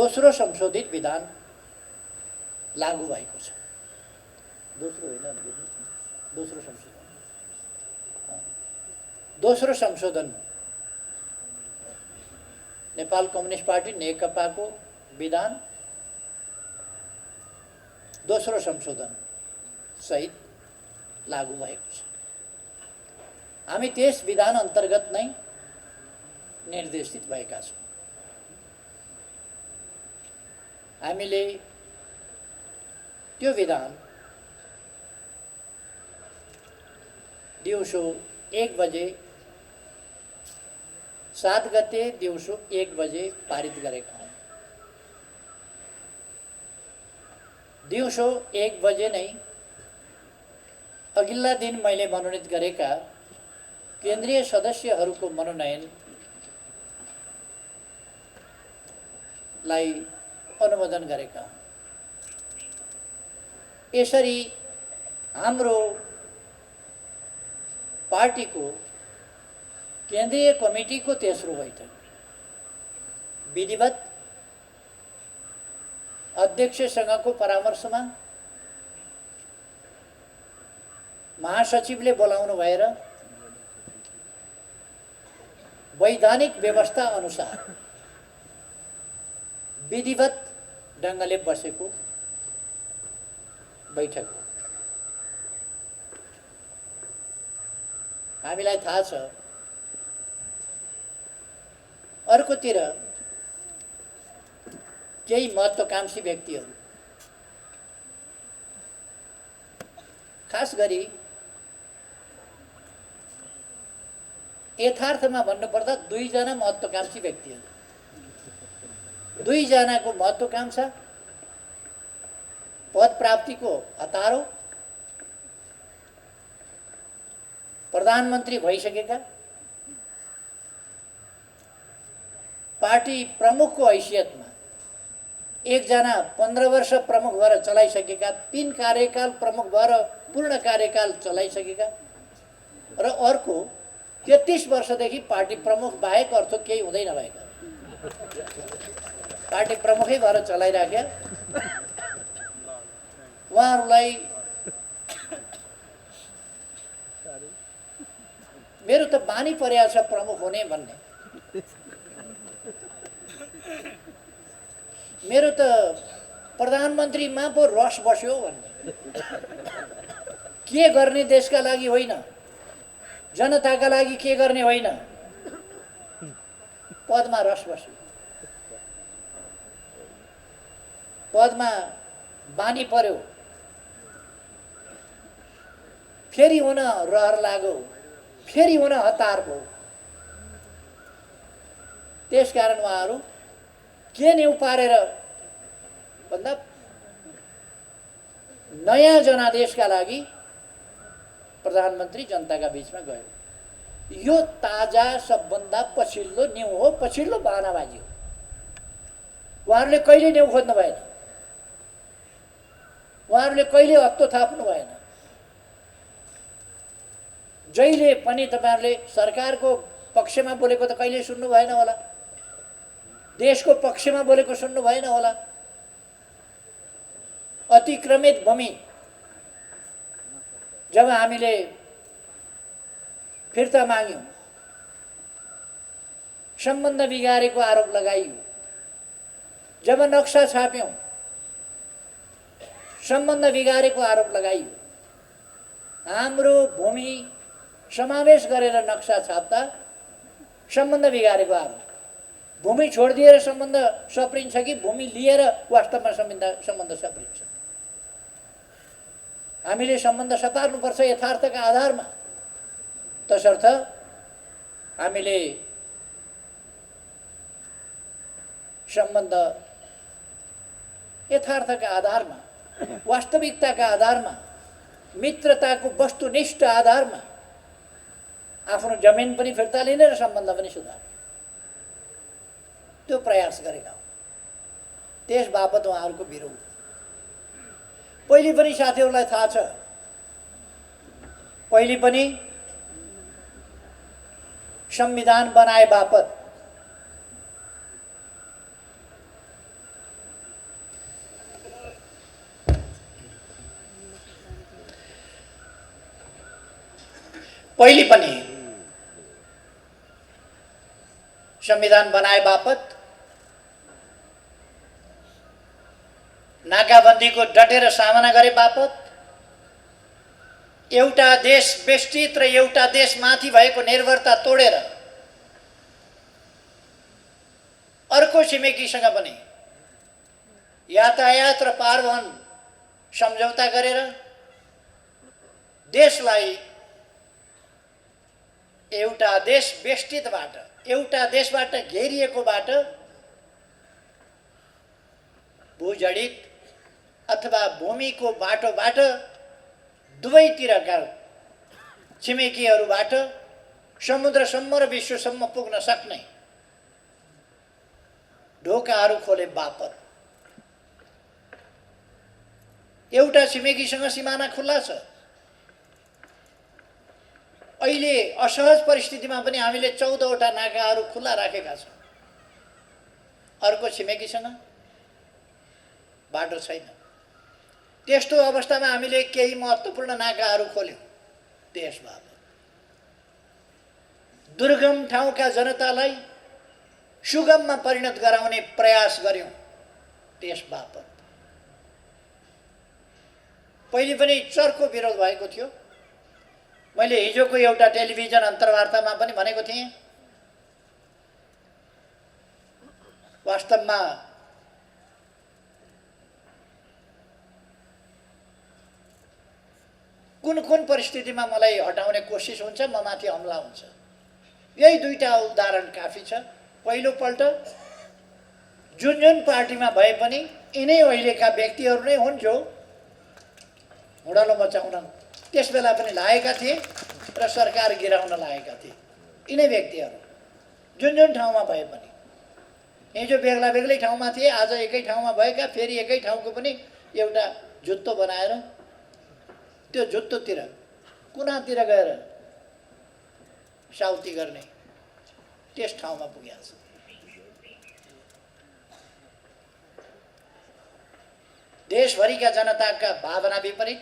दोस्रो संशोधित विधान लागू भएको छ। दोस्रो होइन, दोस्रो संशोधन, दोस्रो संशोधन नेपाल कम्युनिस्ट पार्टी नेकपाको विधान दोस्रो संशोधन सहित लागू भएको छ। हामी त्यस विधान अन्तर्गत नै निर्देशित भएका छौँ। हामीले त्यो विधान दिउँसो 1 बजे 7 गते दिउँसो 1 बजे पारित गरेका हौँ। दिउँसो 1 बजे नै अघिल्ला दिन मैले मनोनित गरेका केन्द्रीय सदस्यहरूको मनोनयनलाई अनुमोदन गरेका। यसरी हाम्रो पार्टीको केन्द्रीय कमिटीको तेस्रो बैठक विधिवत अध्यक्षसँगको परामर्शमा महासचिवले बोलाउनु भएर वैधानिक व्यवस्था अनुसार विधिवत ढङ्गले बसेको बैठक हो। हामीलाई थाहा छ अर्कोतिर केही महत्त्वकांक्षी व्यक्तिहरू, खास गरी यथार्थमा भन्नुपर्दा 2 जना महत्त्वकांक्षी व्यक्तिहरू, 2 जनाको महत्त्वकांक्षा पद प्राप्तिको हतारो, प्रधानमन्त्री भइसकेका, पार्टी प्रमुखको हैसियतमा 1 जना 15 वर्ष प्रमुख भएर चलाइसकेका, 3 कार्यकाल प्रमुख भएर पूर्ण कार्यकाल चलाइसकेका र अर्को 33 वर्षदेखि पार्टी प्रमुख बाहेक अर्थ केही हुँदै नभएका, पार्टी प्रमुखै भएर चलाइराख्या उहाँहरूलाई मेरो त बानी परेको छ प्रमुख हुने भन्ने। मेरो त प्रधानमन्त्रीमा पो रस बस्यो भन्ने। के गर्ने देशका लागि होइन, जनताका लागि के गर्ने होइन, पदमा रस बस्यो, पदमा बानी पर्यो, फेरि हुन रहर लाग्यो, फेरि हुन हतार भयो। त्यसकारण उहाँहरू के न्यु पारेर भन्दा नयाँ जनादेशका लागि प्रधानमन्त्री जनताका बीचमा गयो। यो ताजा सबभन्दा पछिल्लो न्यु हो, पछिल्लो बहानाबाजी हो। उहाँहरूले कहिले न्यु खोज्नु भएन, उहाँहरूले कहिले हत्तो थाप्नु भएन। जहिले पनि तपाईहरुले सरकारको पक्षमा बोलेको त कहिले सुन्नु भएन होला, देशको पक्षमा बोलेको सुन्नु भएन होला। अतिक्रमित भूमि जब हामीले फिर्ता माग्यौं, सम्बन्ध बिगारेको आरोप लगाइयो, जब नक्सा छाप्यौं सम्बन्ध बिगारेको आरोप लगाइयो, हाम्रो भूमि समावेश गरेर नक्सा छाप्दा सम्बन्ध बिगारेको आरोप, भूमि छोडिदिएर सम्बन्ध सप्रिन्छ कि भूमि लिएर वास्तवमा सम्बन्ध सप्रिन्छ। हामीले सम्बन्ध सपार्नुपर्छ यथार्थका आधारमा, तसर्थ हामीले सम्बन्ध यथार्थका आधारमा, वास्तविकताका आधारमा, मित्रताको वस्तुनिष्ठ आधारमा आफ्नो जमिन पनि फिर्ता लिने र सम्बन्ध पनि सुधार्ने त्यो प्रयास गरेका हौं। त्यसबापत उहाँहरूको विरोध पहिले पनि साथीहरूलाई थाहा छ, पहिले पनि संविधान बनाए बापत पहिले पनि संविधान बनाए बापत नाकाबन्दीको डटेर सामना गरे बापत एउटा देश बेष्टित र एउटा देशमाथि भएको निर्भरता तोडेर अर्को छिमेकीसँग पनि यातायात र पारवहन सम्झौता गरेर देशलाई एउटा देश बेष्टितबाट एउटा देशबाट घेरिएकोबाट भूजडित अथवा भूमिको बाटोबाट दुवैतिरका छिमेकीहरूबाट समुद्रसम्म र विश्वसम्म पुग्न सक्ने ढोकाहरू खोले बापत एउटा छिमेकीसँग सिमाना खुल्ला छ। अहिले असहज परिस्थितिमा पनि हामीले 14वटा नाकाहरू खुल्ला राखेका छौँ। अर्को छिमेकीसँग बाटो छैन। त्यस्तो अवस्थामा हामीले केही महत्त्वपूर्ण नाकाहरू खोल्यौँ देश बापत। दुर्गम ठाउँका जनतालाई सुगममा परिणत गराउने प्रयास गर्यौँ देश बापत। पहिले पनि चर्को विरोध भएको थियो। मैले हिजोको एउटा टेलिभिजन अन्तर्वार्तामा पनि भनेको थिएँ, वास्तवमा कुन कुन परिस्थितिमा मलाई हटाउने कोसिस हुन्छ, म माथि हमला हुन्छ। यही दुईटा उदाहरण काफी छ। पहिलोपल्ट जुन पार्टीमा भए पनि यिनै अहिलेका व्यक्तिहरू नै हुन् जो हुडलो मचाउन त्यसबेला पनि लागेका थिए र सरकार गिराउन लागेका थिए। यिनै व्यक्तिहरू जुन ठाउँमा भए पनि, हिजो बेग्ला बेग्लै ठाउँमा थिए, आज एकै ठाउँमा भएका, फेरि एकै ठाउँको पनि एउटा जुत्तो बनाएर त्यो जुत्तोतिर कुनातिर गएर साउती गर्ने त्यस ठाउँमा पुगेको छ। देशभरिका जनताका भावना विपरीत,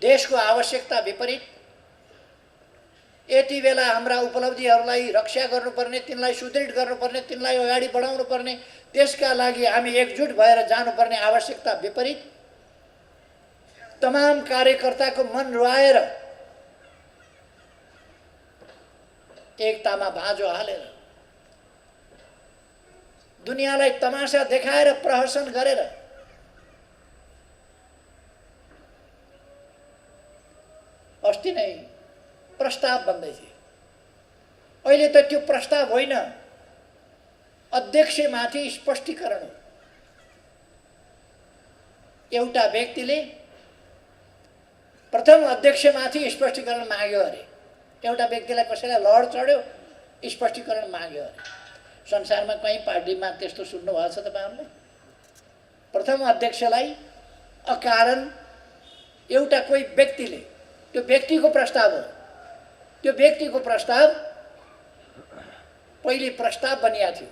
देशको आवश्यकता विपरीत, यति बेला हाम्रा उपलब्धिहरूलाई रक्षा गर्नुपर्ने, तिनलाई सुदृढ गर्नुपर्ने, तिनलाई अगाडि बढाउनु पर्ने, त्यसका लागि हामी एकजुट भएर जानुपर्ने आवश्यकता विपरीत तमाम कार्यकर्ताको मन रुवाएर एकतामा भाँजो हालेर दुनियाँलाई तमासा देखाएर प्रहसन गरेर अस्ति नै प्रस्ताव बन्दै थियो। अहिले त त्यो प्रस्ताव होइन, अध्यक्षमाथि स्पष्टीकरण हो। एउटा व्यक्तिले प्रथम अध्यक्षमाथि स्पष्टीकरण माग्यो अरे, एउटा व्यक्तिलाई कसैलाई लड चढ्यो, स्पष्टीकरण माग्यो अरे। संसारमा कहीँ पार्टीमा त्यस्तो सुन्नुभएको छ तपाईँहरूले? प्रथम अध्यक्षलाई अकारण एउटा कोही व्यक्तिले, त्यो व्यक्तिको प्रस्ताव हो, त्यो व्यक्तिको प्रस्ताव पहिले प्रस्ताव बनिएको थियो,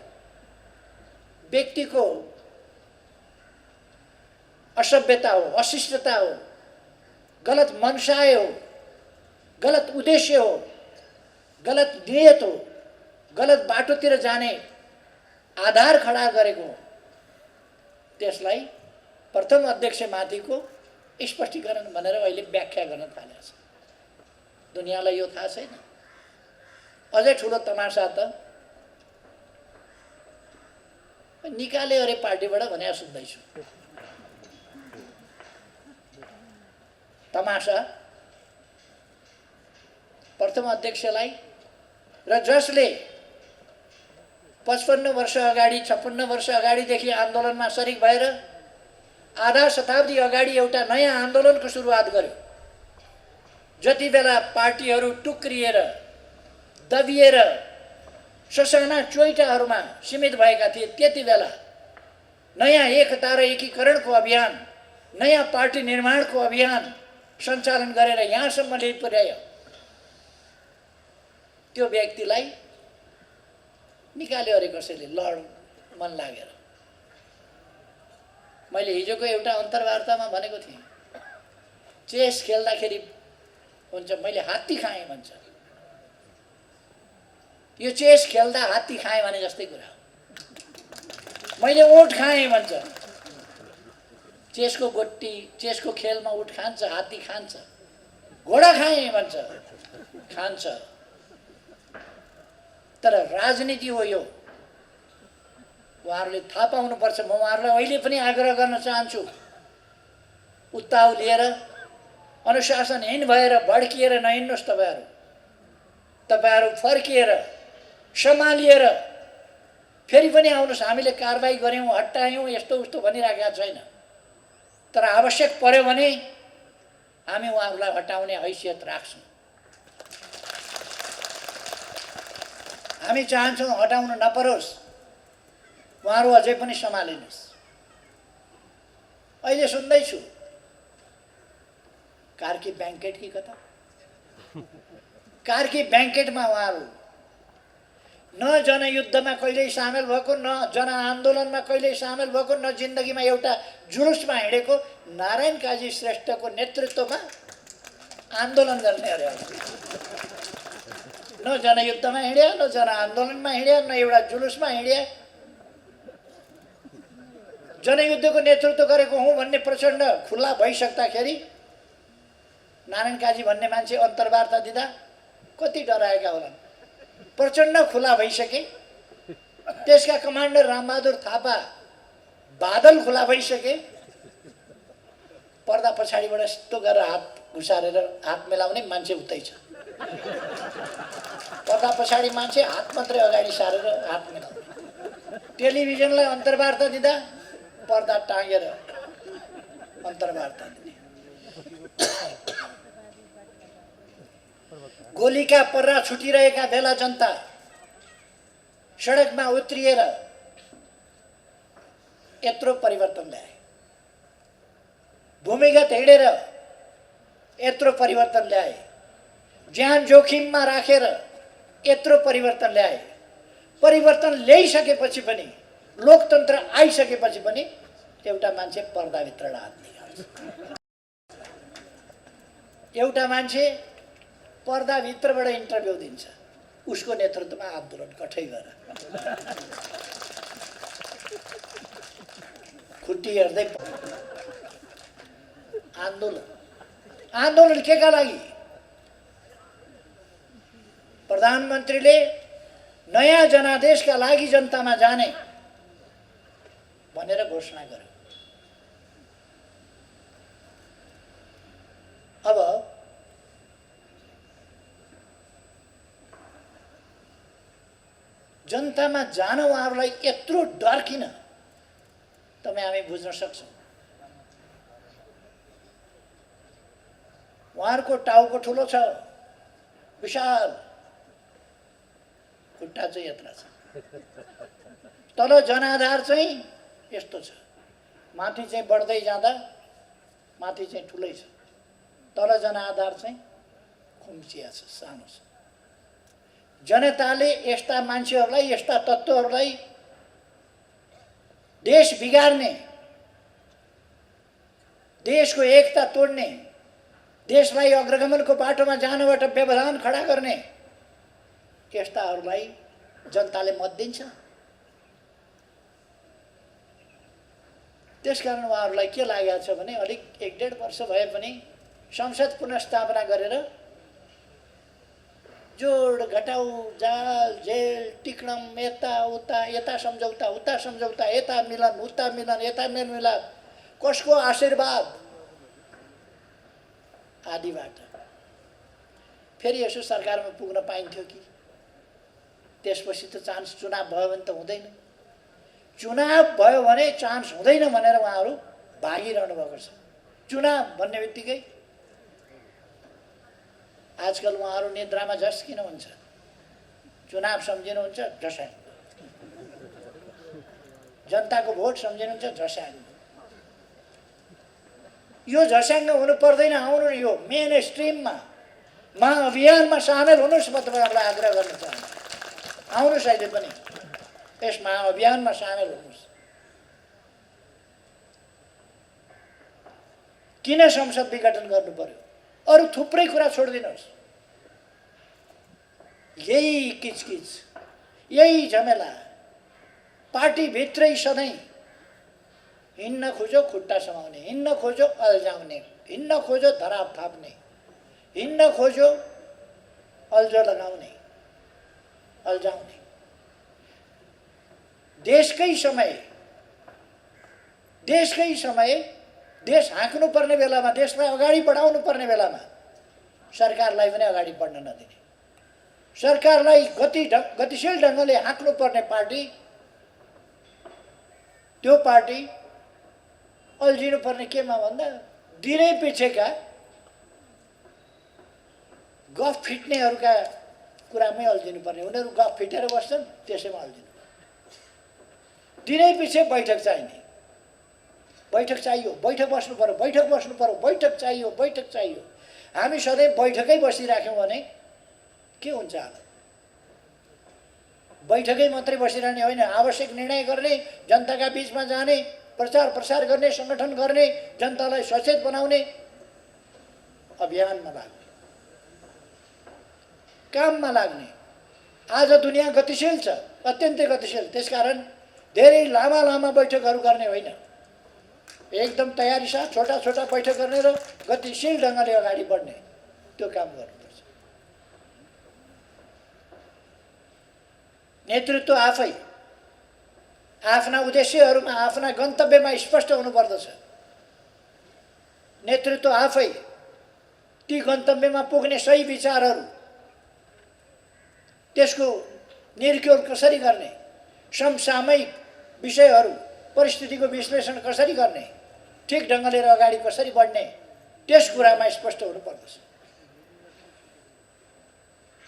व्यक्तिको असभ्यता हो, अशिष्टता हो, गलत मनसाय हो, गलत उद्देश्य हो, गलत नियत हो, गलत बाटोतिर जाने आधार खडा गरेको हो। त्यसलाई प्रथम अध्यक्षमाथिको स्पष्टीकरण भनेर अहिले व्याख्या गर्न थालेको छ। दुनियाँलाई यो थाहा छैन। अझै ठुलो तमासा त निकाले अरे पार्टीबाट भनेर सुन्दैछु। तमासा प्रथम अध्यक्षलाई र जसले 55 वर्ष अगाडि 56 वर्ष अगाडिदेखि आन्दोलनमा सरिक भएर आधा शताब्दी अगाडि एउटा नयाँ आन्दोलनको सुरुवात गर्यो। जति बेला पार्टीहरू टुक्रिएर दबिएर ससाना चोइटाहरूमा सीमित भएका थिए, त्यति बेला नयाँ एकता र एकीकरणको अभियान, नयाँ पार्टी निर्माणको अभियान सञ्चालन गरेर यहाँसम्म ल्याइ पुर्यायो। त्यो व्यक्तिलाई निकाल्यो अरे कसैले लड मन लागेर। मैले हिजोको एउटा अन्तर्वार्तामा भनेको थिएँ, चेस खेल्दाखेरि हुन्छ मैले हात्ती खाएँ भन्छ। यो चेस खेल्दा हात्ती खाएँ भने जस्तै कुरा हो। मैले ऊँट खाएँ भन्छ। चेसको गोटी चेसको खेलमा ऊँट खान्छ, हात्ती खान्छ। घोडा खाएँ भन्छ, खान्छ। तर राजनीति हो यो। उहाँहरूले थाहा पाउनुपर्छ। म उहाँहरूलाई अहिले पनि आग्रह गर्न चाहन्छु, उत्ताउ लिएर अनुशासनहीन भएर भड्किएर नहिँड्नुहोस्। तपाईँहरू फर्किएर सम्हालिएर फेरि पनि आउनुहोस्। हामीले कारबाही गऱ्यौँ, हटायौँ, यस्तो उस्तो भनिराखेका छैन। तर आवश्यक पर्यो भने हामी उहाँहरूलाई हटाउने हैसियत राख्छौँ। हामी चाहन्छौँ हटाउन नपरोस्, उहाँहरू अझै पनि सम्हालिनुहोस्। अहिले सुन्दैछु कार्की ब्याङ्केट कि कता, कार्की ब्याङ्केटमा उहाँहरू न जनयुद्धमा कहिल्यै सामेल भएको, न जनआन्दोलनमा कहिल्यै सामेल भएको, न जिन्दगीमा एउटा जुलुसमा हिँडेको नारायण काजी श्रेष्ठको नेतृत्वमा आन्दोलन गर्ने अरे। न जनयुद्धमा हिँड्या, न जनआन्दोलनमा हिँड्या, न एउटा जुलुसमा हिँड्या। जनयुद्धको नेतृत्व गरेको हुँ भन्ने प्रचण्ड खुल्ला भइसक्दाखेरि नारायण काजी भन्ने मान्छे अन्तर्वार्ता दिँदा कति डराएका होलान्। प्रचण्ड खुला भइसके। त्यसका कमान्डर रामबहादुर थापा बादल खुला भइसके। पर्दा पछाडिबाट यस्तो गरेर हात घुसारेर हात मिलाउने मान्छे उतै छ। पर्दा पछाडि मान्छे हात मात्रै अगाडि सारेर हात मिलाउने। टेलिभिजनलाई अन्तर्वार्ता दिँदा पर्दा टाँगेर अन्तर्वार्ता दिने। गोलीका पर्रा छुटिरहेका बेला जनता सडकमा उत्रिएर यत्रो परिवर्तन ल्याए। भूमिगत हिँडेर यत्रो परिवर्तन ल्याए। ज्यान जोखिममा राखेर यत्रो परिवर्तन ल्याए। परिवर्तन ल्याइसकेपछि पनि, लोकतन्त्र आइसकेपछि पनि एउटा मान्छे पर्दाभित्र हात निकाल्छ। एउटा मान्छे पर्दाभित्रबाट इन्टरभ्यू दिन्छ। उसको नेतृत्वमा आन्दोलन कठै गरेर खुट्टी हेर्दै आन्दोलन केका लागि? प्रधानमन्त्रीले नयाँ जनादेशका लागि जनतामा जाने भनेर घोषणा गर्यो। अब जनतामा जान उहाँहरूलाई यत्रो डर किन? तपाईँ हामी बुझ्न सक्छौँ। उहाँहरूको टाउको ठुलो छ, विशाल, खुट्टा चाहिँ यत्रा छ। तल जनाधार चाहिँ यस्तो छ। माथि चाहिँ बढ्दै जाँदा माथि चाहिँ ठुलै छ। तल जनाधार चाहिँ खुम्चिया छ, सानो छ। जनताले यस्ता मान्छेहरूलाई, यस्ता तत्त्वहरूलाई देश बिगार्ने, देशको एकता तोड्ने, देशलाई अग्रगमनको बाटोमा जानबाट व्यवधान खडा गर्ने यस्ताहरूलाई जनताले मत दिन्छ। त्यसकारण उहाँहरूलाई के लागेको छ भने अलिक 1-1.5 वर्ष भए पनि संसद पुनर्स्थापना गरेर जोड घटाउ, जाल जेल टिक्णम, यता उता, यता सम्झौता उता सम्झौता, यता मिलन उता मिलन, यता मेलमिलाप, कसको आशीर्वाद आदिबाट फेरि यसो सरकारमा पुग्न पाइन्थ्यो कि? त्यसपछि त चान्स चुनाव भयो भने त हुँदैन। चुनाव भयो भने चान्स हुँदैन भनेर उहाँहरू भागिरहनु भएको छ। चुनाव भन्ने बित्तिकै आजकल उहाँहरू निद्रामा झस् किन हुन्छ? चुनाव सम्झिनुहुन्छ झस्याङ, जनताको भोट सम्झिनुहुन्छ झस्याङ। यो झस्याङ हुनु पर्दैन। आउनु यो मेन स्ट्रिममा महाअभियानमा सामेल हुनुहोस्। म तपाईँहरूलाई आग्रह गर्न चाहन्छु, आउनुहोस् अहिले पनि यस महाअभियानमा सामेल हुनुहोस्। किन संसद विघटन गर्नु पर्यो? अरू थुप्रै कुरा छोडिदिनुहोस्। यही किचकिच, यही झमेला, पार्टीभित्रै सधैँ हिँड्न खोज्यो खुट्टा समाउने, हिँड्न खोज्यो अल्झाउने, हिँड्न खोज्यो धराप थाप्ने, हिँड्न खोज्यो अल्झो लगाउने, अल्झाउने। देशकै समय देश हाँक्नु पर्ने बेलामा, देशलाई अगाडि बढाउनु पर्ने बेलामा सरकारलाई पनि अगाडि बढ्न नदिने, सरकारलाई गतिशील ढङ्गले हाँक्नु पर्ने पार्टी, त्यो पार्टी अल्झिनु पर्ने केमा भन्दा दिनै पिछेका गफ फिट्नेहरूका कुरामै अल्झिनु पर्ने। उनीहरू गफ फिटेर बस्छन्, त्यसैमा अल्झिनु। दिनै पछि बैठक चाहिने, बैठक चाहियो, बैठक बस्नु पर्यो, बैठक बस्नु पर्यो, बैठक चाहियो, बैठक चाहियो। हामी सधैँ बैठकै बसिराख्यौँ भने के हुन्छ होला? बैठकै मात्रै बसिरहने होइन, आवश्यक निर्णय गर्ने, जनताका बिचमा जाने, प्रचार प्रसार गर्ने, सङ्गठन गर्ने, जनतालाई सचेत बनाउने, अभियानमा लाग्ने, काममा लाग्ने। आज दुनियाँ गतिशील छ, अत्यन्तै गतिशील। त्यसकारण धेरै लामा लामा बैठकहरू गर्ने होइन, एकदम तयारी साथ छोटा छोटा बैठक गर्ने र गतिशील ढङ्गले अगाडि बढ्ने, त्यो काम गर्नुपर्छ। नेतृत्व आफै आफ्ना उद्देश्यहरूमा, आफ्ना गन्तव्यमा स्पष्ट हुनुपर्दछ। नेतृत्व आफै ती गन्तव्यमा पुग्ने सही विचारहरू, त्यसको निर्क्योल कसरी गर्ने, समसामयिक विषयहरू, परिस्थितिको विश्लेषण कसरी गर्ने, ठिक ढङ्गले अगाडि कसरी बढ्ने, त्यस कुरामा स्पष्ट हुनुपर्दछ।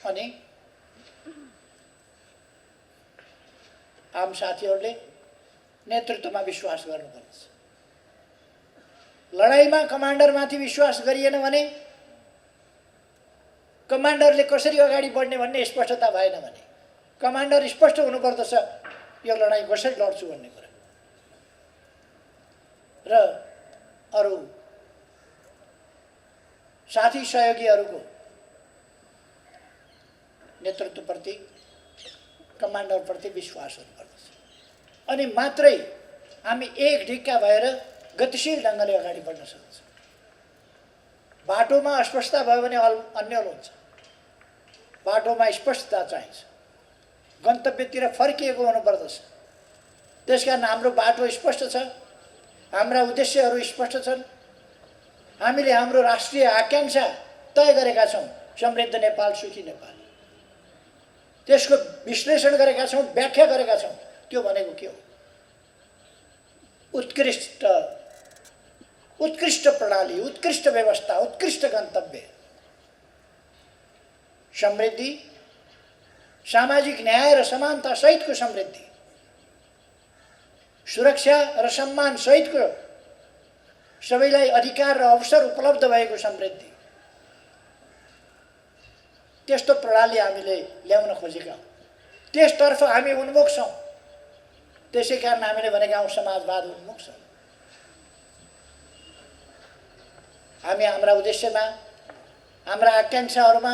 अनि आम साथीहरूले नेतृत्वमा विश्वास गर्नुपर्दछ। लडाइँमा कमान्डरमाथि विश्वास गरिएन भने, कमान्डरले कसरी अगाडि बढ्ने भन्ने स्पष्टता भएन भने, कमान्डर स्पष्ट हुनुपर्दछ यो लडाइँ कसरी लड्छु भन्ने कुरा। र अरू साथी सहयोगीहरूको नेतृत्वप्रति, कमान्डरप्रति विश्वास हुनुपर्दछ। अनि मात्रै हामी एक ढिक्का भएर गतिशील ढङ्गले अगाडि बढ्न सक्छौँ। बाटोमा अस्पष्टता भयो भने अन्यल हुन्छ। बाटोमा स्पष्टता चाहिन्छ, गन्तव्यतिर फर्किएको हुनुपर्दछ। त्यसकारण हाम्रो बाटो स्पष्ट छ, हाम्रा उद्देश्यहरू स्पष्ट छन्। हामीले हाम्रो राष्ट्रिय आकाङ्क्षा तय गरेका छौँ, समृद्ध नेपाल, सुखी नेपाल। त्यसको विश्लेषण गरेका छौँ, व्याख्या गरेका छौँ। त्यो भनेको के हो? उत्कृष्ट प्रणाली, उत्कृष्ट व्यवस्था, उत्कृष्ट गन्तव्य, समृद्धि, सामाजिक न्याय र समानता सहितको समृद्धि, सुरक्षा र सम्मान सहितको सबैलाई अधिकार र अवसर उपलब्ध भएको समृद्धि। त्यस्तो प्रणाली हामीले ल्याउन खोजेका हौँ, त्यसतर्फ हामी उन्मुख छौँ। त्यसै कारण हामीले भनेका हौँ समाजवाद उन्मुख छौँ। हामी हाम्रा उद्देश्यमा, हाम्रा आकाङ्क्षाहरूमा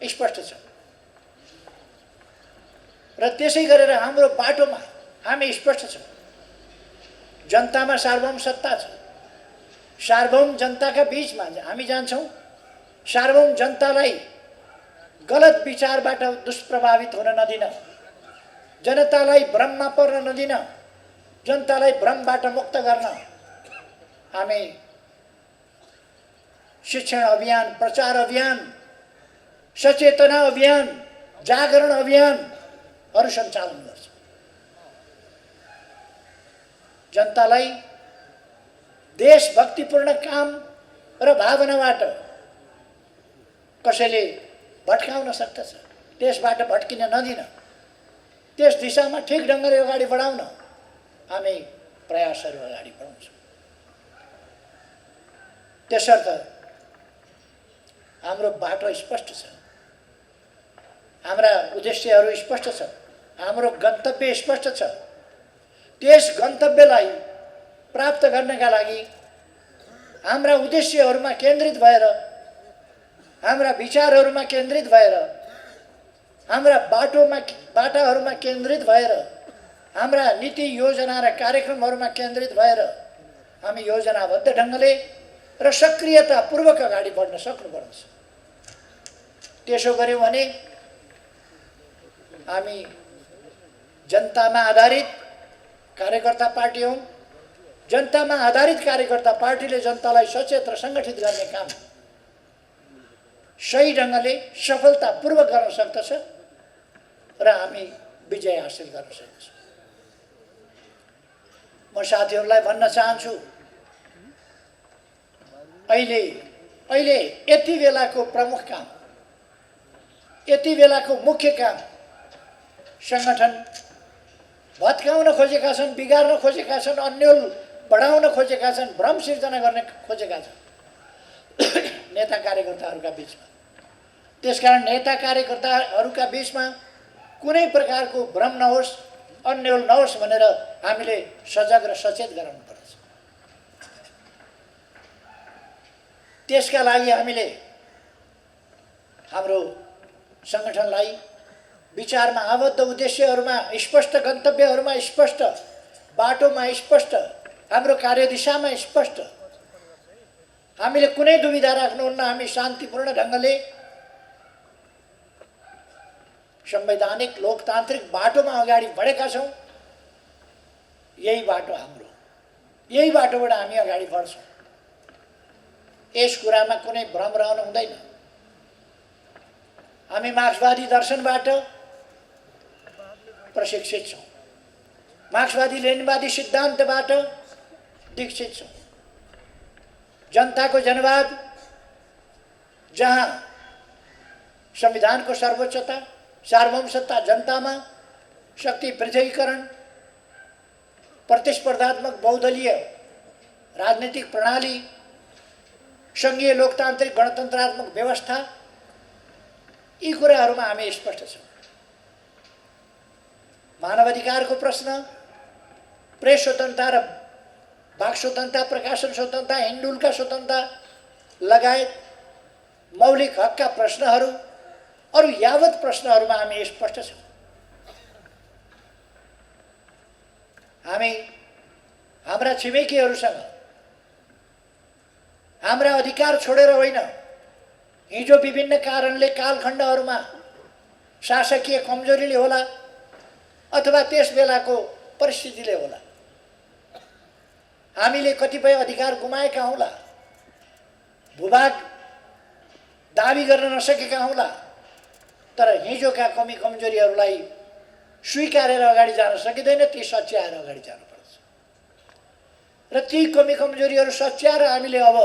स्पष्ट छौँ र त्यसै गरेर हाम्रो बाटोमा हामी स्पष्ट छौँ। जनतामा सार्वभौम सत्ता छ, सार्वभौम जनताका बिचमा हामी जान्छौँ। सार्वभौम जनतालाई गलत विचारबाट दुष्प्रभावित हुन नदिन, जनतालाई भ्रममा पर्न नदिन, जनतालाई भ्रमबाट मुक्त गर्न हामी शिक्षण अभियान, प्रचार अभियान, सचेतना अभियान, जागरण अभियानहरू सञ्चालन गर्छौँ। जनतालाई देशभक्तिपूर्ण काम र भावनाबाट कसैले भट्काउन सक्दछ, त्यसबाट भट्किन नदिन, त्यस दिशामा ठिक ढङ्गले अगाडि बढाउन हामी प्रयासहरू अगाडि बढाउँछौँ। त्यसर्थ हाम्रो बाटो स्पष्ट छ, हाम्रा उद्देश्यहरू स्पष्ट छ, हाम्रो गन्तव्य स्पष्ट छ। त्यस गन्तव्यलाई प्राप्त गर्नका लागि हाम्रा उद्देश्यहरूमा केन्द्रित भएर हाम्रा विचारहरूमा केन्द्रित भएर, हाम्रा बाटाहरूमा केन्द्रित भएर, हाम्रा नीति योजना र कार्यक्रमहरूमा केन्द्रित भएर हामी योजनाबद्ध ढङ्गले र सक्रियतापूर्वक अगाडि बढ्न सक्नुपर्छ। त्यसो गर्यौँ भने हामी जनतामा आधारित कार्यकर्ता पार्टी हौँ। जनतामा आधारित कार्यकर्ता पार्टीले जनतालाई सचेत र सङ्गठित गर्ने काम सही ढङ्गले सफलतापूर्वक गर्न सक्दछ र हामी विजय हासिल गर्न सक्छौँ। म साथीहरूलाई भन्न चाहन्छु, अहिले यति बेलाको प्रमुख काम, यति बेलाको मुख्य काम सङ्गठन भत्काउन खोजेका छन्, बिगार्न खोजेका छन्, अन्यल बढाउन खोजेका छन्, भ्रम सिर्जना गर्न खोजेका छन् नेता कार्यकर्ताहरूका बिचमा। त्यसकारण नेता कार्यकर्ताहरूका बिचमा कुनै प्रकारको भ्रम नहोस्, अन्यल नहोस् भनेर हामीले सजग र सचेत गराउनुपर्छ। त्यसका लागि हामीले हाम्रो सङ्गठनलाई विचारमा आबद्ध, उद्देश्यहरूमा स्पष्ट, गन्तव्यहरूमा स्पष्ट, बाटोमा स्पष्ट, हाम्रो कार्यदिशामा स्पष्ट, हामीले कुनै दुविधा राख्नुहुन्न। हामी शान्तिपूर्ण ढङ्गले संवैधानिक लोकतान्त्रिक बाटोमा अगाडि बढेका छौँ। यही बाटो हाम्रो, यही बाटोबाट हामी अगाडि बढ्छौँ। यस कुरामा कुनै भ्रम रहनु हुँदैन। हामी मार्क्सवादी दर्शनबाट प्रशिक्षित छौँ, मार्क्सवादी लेनिनवादी सिद्धान्तबाट दीक्षित छौँ। जनताको जनवाद, जहाँ संविधानको सर्वोच्चता, सार्वभौमसत्ता जनतामा, शक्ति पृथकीकरण, प्रतिस्पर्धात्मक बहुदलीय राजनीतिक प्रणाली, सङ्घीय लोकतान्त्रिक गणतन्त्रात्मक व्यवस्था, यी कुराहरूमा हामी स्पष्ट छौँ। मानवाधिकारको प्रश्न, प्रेस स्वतन्त्रता र वाक स्वतन्त्रता, प्रकाशन स्वतन्त्रता, हिन्डुलका स्वतन्त्रता लगायत मौलिक हकका प्रश्नहरू, अरू यावत प्रश्नहरूमा हामी स्पष्ट छौँ। हामी हाम्रा छिमेकीहरूसँग हाम्रा अधिकार छोडेर होइन, हिजो विभिन्न कारणले, कालखण्डहरूमा शासकीय कमजोरीले होला अथवा त्यस बेलाको परिस्थितिले होला, हामीले कतिपय अधिकार गुमाएका हौँला, भूभाग दाबी गर्न नसकेका हौँला। तर हिजोका कमी कमजोरीहरूलाई स्वीकारेर अगाडि जान सकिँदैन, ती सच्याएर अगाडि जानुपर्छ। र ती कमी कमजोरीहरू सच्याएर हामीले अब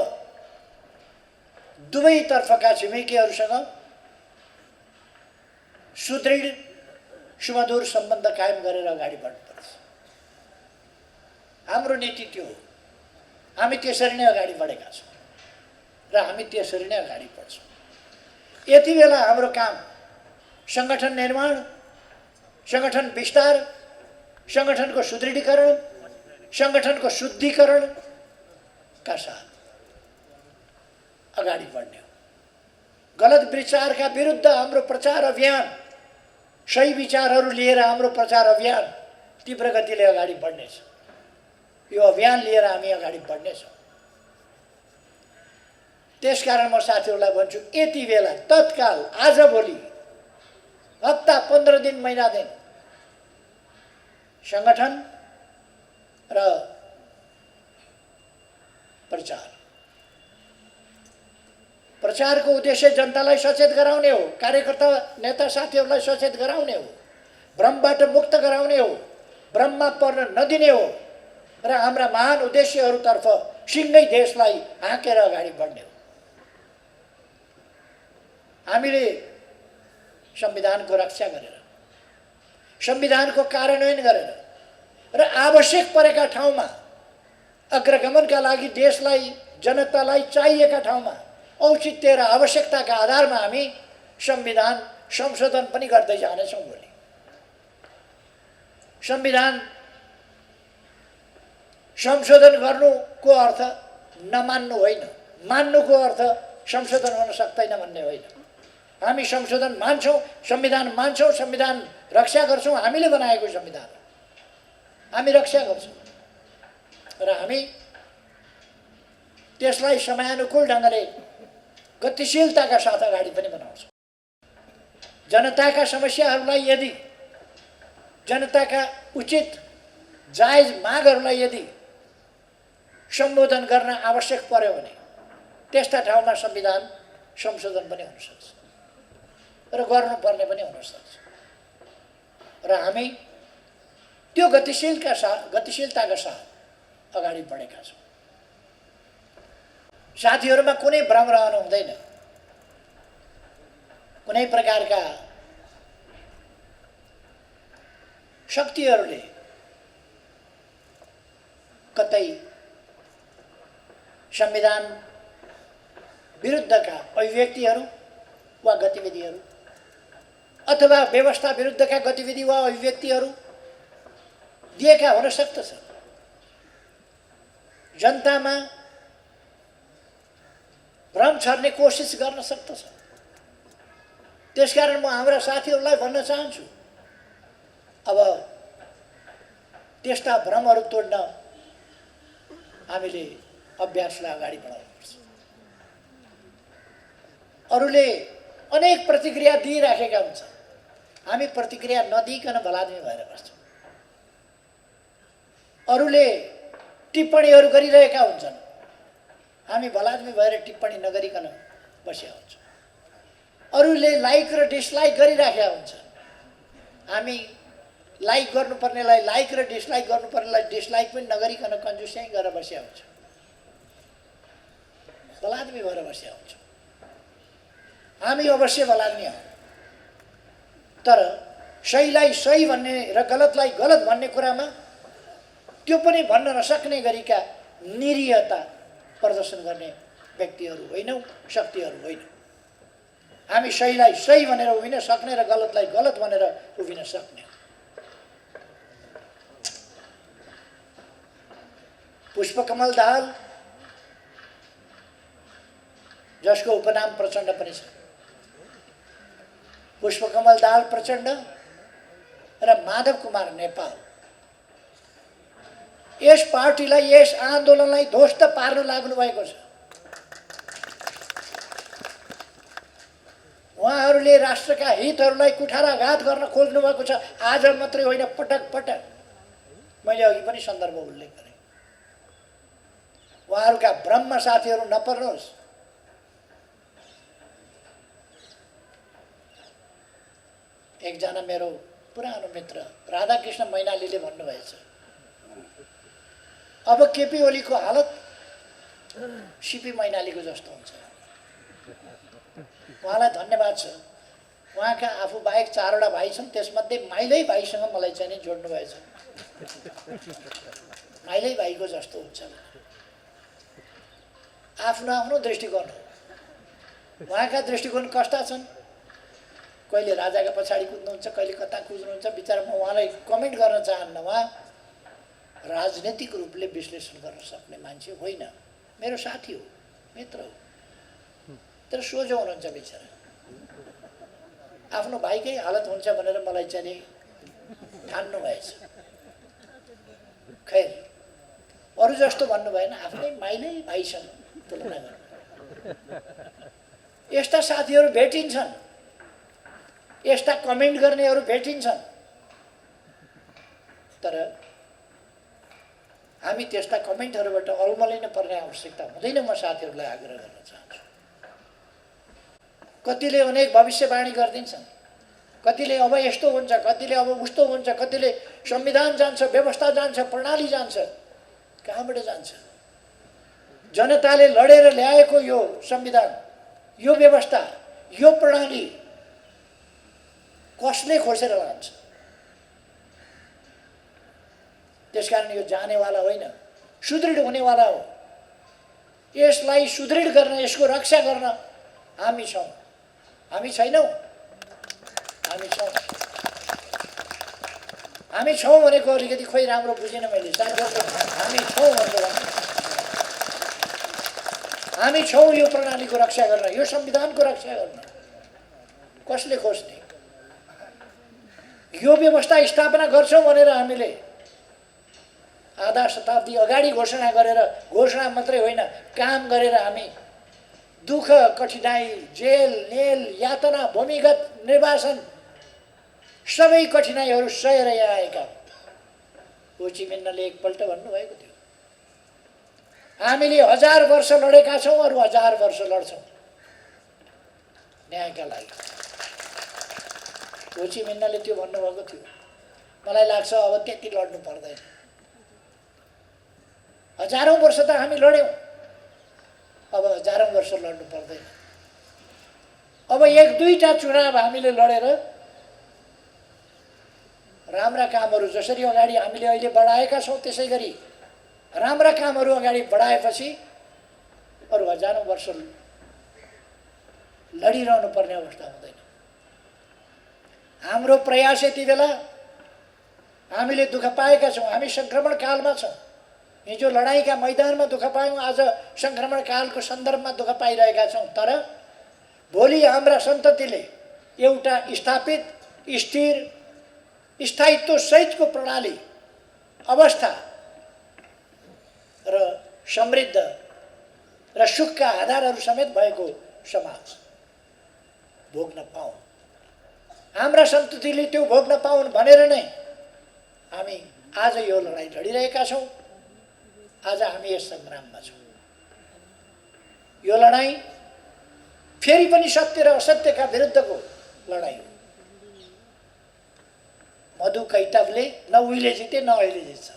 दुवैतर्फका छिमेकीहरूसँग सुदृढ सुमधुर सम्बन्ध कायम गरेर अगाडि बढ्नुपर्छ। हाम्रो नीति त्यो हो। हामी त्यसरी नै अगाडि बढेका छौँ र हामी त्यसरी नै अगाडि बढ्छौँ। यति बेला हाम्रो काम सङ्गठन निर्माण, सङ्गठन विस्तार, सङ्गठनको सुदृढीकरण, सङ्गठनको शुद्धिकरणका साथ अगाडि बढ्ने हो। गलत विचारका विरुद्ध हाम्रो प्रचार अभियान, सही विचारहरू लिएर हाम्रो प्रचार अभियान तीव्र गतिले अगाडि बढ्नेछ। यो अभियान लिएर हामी अगाडि बढ्नेछौँ। त्यसकारण म साथीहरूलाई भन्छु, यति बेला तत्काल, आज भोलि, हप्ता, 15 दिन, महिना दिन सङ्गठन र प्रचारको उद्देश्य जनतालाई सचेत गराउने हो, कार्यकर्ता नेता साथीहरूलाई सचेत गराउने हो, भ्रमबाट मुक्त गराउने हो, भ्रममा पर्न नदिने हो र हाम्रा महान उद्देश्यहरूतर्फ सिँगै देशलाई हाँकेर अगाडि बढ्ने हो। हामीले संविधानको रक्षा गरेर, संविधानको कार्यान्वयन गरेर र आवश्यक परेका ठाउँमा अग्रगमनका लागि देशलाई, जनतालाई चाहिएका ठाउँमा औचित्य र आवश्यकताका आधारमा हामी संविधान संशोधन पनि गर्दै जानेछौँ। भोलि संविधान संशोधन गर्नुको अर्थ नमान्नु होइन, मान्नुको अर्थ संशोधन हुन सक्दैन भन्ने होइन। हामी संशोधन मान्छौँ, संविधान मान्छौँ, संविधान रक्षा गर्छौँ। हामीले बनाएको संविधान हामी रक्षा गर्छौँ र हामी त्यसलाई समयानुकूल ढङ्गले गतिशीलताका साथ अगाडि पनि बढाउँछौँ। जनताका समस्याहरूलाई यदि जनताका उचित जायज मागहरूलाई यदि सम्बोधन गर्न आवश्यक पर्यो भने त्यस्ता ठाउँमा संविधान संशोधन पनि हुन सक्छ र गर्नुपर्ने पनि हुन सक्छ र हामी त्यो गतिशीलताका साथ अगाडि बढेका छौँ। साथीहरूमा कुनै भ्रम रहनु हुँदैन। कुनै प्रकारका शक्तिहरूले कतै संविधान विरुद्धका अभिव्यक्तिहरू वा गतिविधिहरू अथवा व्यवस्था विरुद्धका गतिविधि वा अभिव्यक्तिहरू दिएका हुन सक्दछ। जनतामा भ्रम छर्ने कोसिस गर्न सक्दछ। त्यसकारण म हाम्रा साथीहरूलाई भन्न चाहन्छु, अब त्यस्ता भ्रमहरू तोड्न हामीले अभ्यासलाई अगाडि बढाउनुपर्छ। अरूले अनेक प्रतिक्रिया दिइराखेका हुन्छ, हामी प्रतिक्रिया नदिइकन भलादमी भएर बस्छौँ। अरूले टिप्पणीहरू गरिरहेका हुन्छन्, हामी भलादमी भएर टिप्पणी नगरिकन बसेका हुन्छौँ। अरूले लाइक र डिसलाइक गरिराखेका हुन्छन्, हामी लाइक गर्नुपर्नेलाई लाइक र डिसलाइक गर्नुपर्नेलाई डिसलाइक पनि नगरिकन कन्जुस्याइ गरेर बसेका हुन्छौँ। भलादमी भएर बसेका हुन्छौँ। हामी अवश्य भलादमी हौँ, तर सहीलाई सही भन्ने र गलतलाई गलत भन्ने कुरामा त्यो पनि भन्न नसक्ने गरीका निरीहता प्रदर्शन गर्ने व्यक्तिहरू होइनौँ, शक्तिहरू होइनौँ। हामी सहीलाई सही भनेर उभिन सक्ने र गलतलाई गलत भनेर उभिन सक्ने। पुष्पकमल दाहाल, जसको उपनाम प्रचण्ड पनि छ, पुष्पकमल दाहाल प्रचण्ड र माधव कुमार नेपाल यस पार्टीलाई, यस आन्दोलनलाई ध्वस्त पार्न लाग्नु भएको छ। उहाँहरूले राष्ट्रका हितहरूलाई कुठाराघात गर्न खोज्नु भएको छ। आज मात्रै होइन, पटक पटक। मैले अघि पनि सन्दर्भ उल्लेख गरेँ। उहाँहरूका भ्रममा साथीहरू नपर्नुहोस्। एकजना मेरो पुरानो मित्र राधाकृष्ण मैनालीले भन्नुभएछ, अब केपी ओलीको हालत सिपी मैनालीको जस्तो हुन्छ। उहाँलाई धन्यवाद छ। उहाँका आफू बाहेक 4वटा भाइ छन्, त्यसमध्ये माइलै भाइसँग मलाई चाहिँ नि जोड्नु भएछ। माइलै भाइको जस्तो हुन्छ। आफ्नो आफ्नो दृष्टिकोण हो। उहाँका दृष्टिकोण कस्ता छन्, कहिले राजाका पछाडि कुद्नुहुन्छ, कहिले कता कुद्नुहुन्छ। बिचरा म उहाँलाई कमेन्ट गर्न चाहन्न। उहाँ राजनीतिक रूपले विश्लेषण गर्न सक्ने मान्छे होइन। मेरो साथी हो, मित्र हो, तर सोझो हुनुहुन्छ बिचरा। आफ्नो भाइकै हालत हुन्छ भनेर मलाई चाहिँ नि ठान्नु भएछ। खैर, अरू जस्तो भन्नु भएन, आफ्नै माइलै भाइसँग तुलना गर्नु। यस्ता साथीहरू भेटिन्छन्, यस्ता कमेन्ट गर्नेहरू भेटिन्छन्, तर हामी त्यस्ता कमेन्टहरूबाट अल्मलिन पर्ने आवश्यकता हुँदैन। म साथीहरूलाई आग्रह गर्न चाहन्छु। कतिले अनेक भविष्यवाणी गरिदिन्छन्, कतिले अब यस्तो हुन्छ, कतिले अब उस्तो हुन्छ, कतिले संविधान जान्छ, व्यवस्था जान्छ, प्रणाली जान्छ। कहाँबाट जान्छ? जनताले लडेर ल्याएको यो संविधान, यो व्यवस्था, यो प्रणाली कसले खोसेर लान्छ? त्यसकारण यो जानेवाला होइन, सुदृढ हुनेवाला हो। यसलाई सुदृढ गर्न, यसको रक्षा गर्न हामी छौँ। हामी छैनौँ? हामी छौँ। हामी छौँ भनेको अलिकति खोइ राम्रो बुझेन मैले। साथीहरूले हामी छौँ भनेर भन्नु। हामी छौँ यो प्रणालीको रक्षा गर्न, यो संविधानको रक्षा गर्न। कसले खोज्ने? यो व्यवस्था स्थापना गर्छौँ भनेर हामीले आधा शताब्दी अगाडि घोषणा गरेर, घोषणा मात्रै होइन काम गरेर हामी दुःख कठिनाई, जेल नेल यातना, भूमिगत निर्वासन सबै कठिनाइहरू सहेर यहाँ आएका। हो ची मिन्हले एकपल्ट भन्नुभएको थियो, हामीले 1000 वर्ष लडेका छौँ, अरू 1000 वर्ष लड्छौँ न्यायका लागि। हो ची मिन्हले त्यो भन्नुभएको थियो। मलाई लाग्छ अब त्यति लड्नु पर्दैन। 1000औं वर्ष त हामी लड्यौँ, अब 1000औं वर्ष लड्नु पर्दैन। अब 1-2टा चुनाव हामीले लडेर राम्रा कामहरू जसरी अगाडि हामीले अहिले बढाएका छौँ त्यसै गरी राम्रा कामहरू अगाडि बढाएपछि अरू 1000औं वर्ष लडिरहनु पर्ने अवस्था हुँदैन। हाम्रो प्रयास यति बेला हामीले दुःख पाएका छौँ, हामी सङ्क्रमण कालमा छौँ। हिजो लडाइँका मैदानमा दुःख पायौँ, आज सङ्क्रमण कालको सन्दर्भमा दुःख पाइरहेका छौँ। तर भोलि हाम्रा सन्ततिले एउटा स्थापित, स्थिर, स्थायित्व सहितको प्रणाली, अवस्था र समृद्ध र सुखका आधारहरू समेत भएको समाज भोग्न पाऊँ। हाम्रा सन्ततिले त्यो भोग्न पाउन् भनेर नै हामी आज यो लडाइँ लडिरहेका छौँ। आज हामी यस सङ्ग्राममा छौँ। यो लडाइँ फेरि पनि सत्य र असत्यका विरुद्धको लडाइँ हो। मधु कैटवले न उहिले जिते न अहिले जित्छ।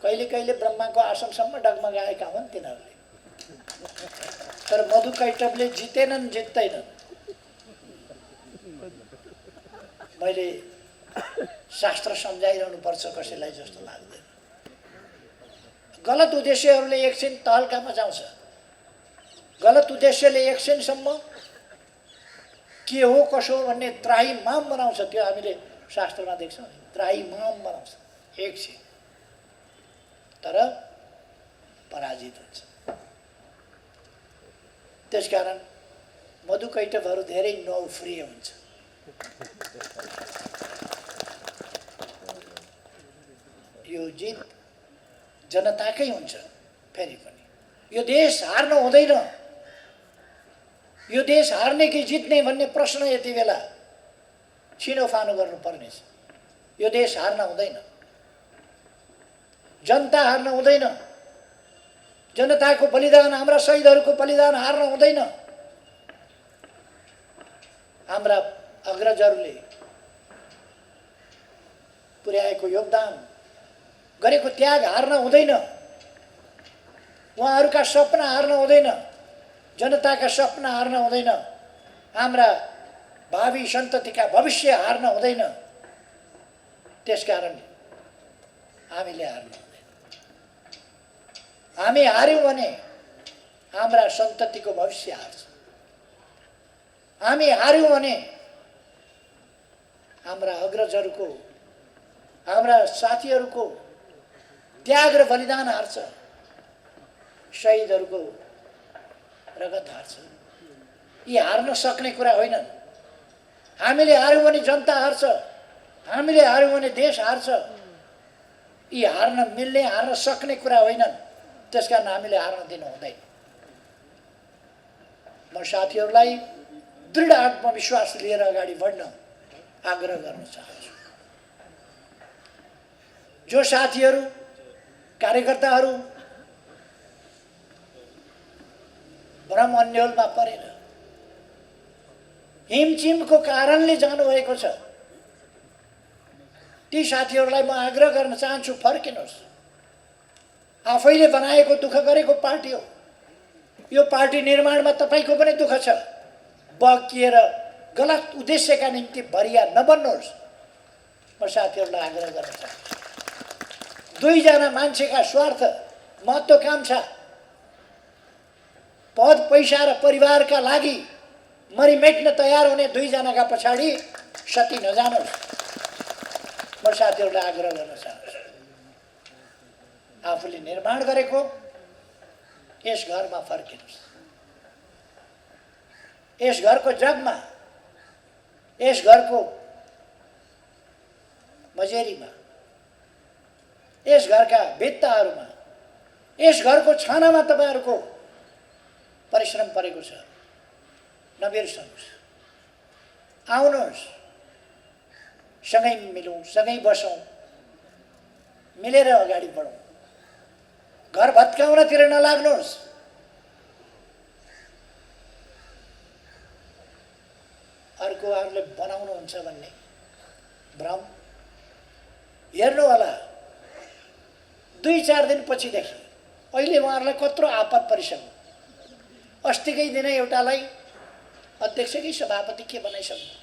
कहिले कहिले ब्रह्माको आसनसम्म डगमगाएका हुन् तिनीहरूले, तर मधु कैटवले जितेनन्, जित्दैनन्। मैले शास्त्र सम्झाइरहनु पर्छ कसैलाई जस्तो लाग्दैन। गलत उद्देश्यहरूले एकछिन तहल्का मचाउँछ। गलत उद्देश्यले एकछिनसम्म के हो कसो हो भन्ने त्राहिमाम बनाउँछ। त्यो हामीले शास्त्रमा देख्छौँ, त्राहिमाम बनाउँछ एकछिन, तर पराजित हुन्छ। त्यसकारण मधु कैटवहरू धेरै नौफ्रिय हुन्छ। यो जित जनताकै हुन्छ। फेरि पनि यो देश हार्न हुँदैन। यो देश हार्ने कि जित्ने भन्ने प्रश्न यति बेला छिनोफानो गर्नुपर्नेछ। यो देश हार्न हुँदैन, जनता हार्न हुँदैन, जनताको बलिदान, हाम्रा शहीदहरूको बलिदान हार्न हुँदैन। हाम्रा अग्रजहरूले पुर्याएको योगदान, गरेको त्याग हार्न हुँदैन। उहाँहरूका सपना हार्न हुँदैन, जनताका सपना हार्न हुँदैन, हाम्रा भावी सन्ततिका भविष्य हार्न हुँदैन। त्यसकारण हामीले हार्न हुँदैन। हामी हार्यौँ भने हाम्रा सन्ततिको भविष्य हार्छ। हामी हार्यौँ भने हाम्रा अग्रजहरूको, हाम्रा साथीहरूको त्याग र बलिदान हार्छ, शहीदहरूको रगत हार्छ। यी हार्न सक्ने कुरा होइनन्। हामीले हार्यौँ भने जनता हार्छ, हामीले हार्यौँ भने देश हार्छ। यी हार्न मिल्ने, हार्न सक्ने कुरा होइनन्। त्यसकारण हामीले हार्न दिनु हुँदैन। म साथीहरूलाई दृढ आत्मविश्वास लिएर अगाडि बढ्न आग्रह गर्न चाहन्छु। जो साथीहरू, कार्यकर्ताहरू भ्रम अन्योलमा परेर हिमचिमको कारणले जानुभएको छ, ती साथीहरूलाई म आग्रह गर्न चाहन्छु, फर्किनुहोस्। आफैले बनाएको, दुःख गरेको पार्टी हो। यो पार्टी निर्माणमा तपाईँको पनि दुःख छ। बकिएर गलत उद्देश्यका निम्ति भरिया नबन्नुहोस्। म साथीहरूलाई आग्रह गर्न चाहन्छु। दुईजना मान्छेका स्वार्थ, महत्त्वाकांक्षा, पद पैसा र परिवारका लागि मरिमेट्न तयार हुने दुईजनाका पछाडि सती नजानुहोस्। म साथीहरूलाई आग्रह गर्न चाहन्छु। आफूले निर्माण गरेको, यस घरमा फर्किनुहोस्। यस घरको जगमा, यस घरको मजेरीमा, यस घरका भित्ताहरूमा, यस घरको छानामा तपाईहरुको परिश्रम परेको छ। नबिर्सनुहोस्। आउनुहोस्, सँगै मिलौँ, सँगै बसौँ, मिलेर अगाडि बढौँ। घर भत्काउनतिर नलाग्नुहोस्। अर्कोहरूले बनाउनुहुन्छ भन्ने भ्रम हेर्नु होला। 2-4 दिन पछिदेखि अहिले उहाँहरूलाई कत्रो आपत परिसक्यो। अस्तिकै दिन एउटालाई अध्यक्ष कि सभापति के बनाइसक्नु।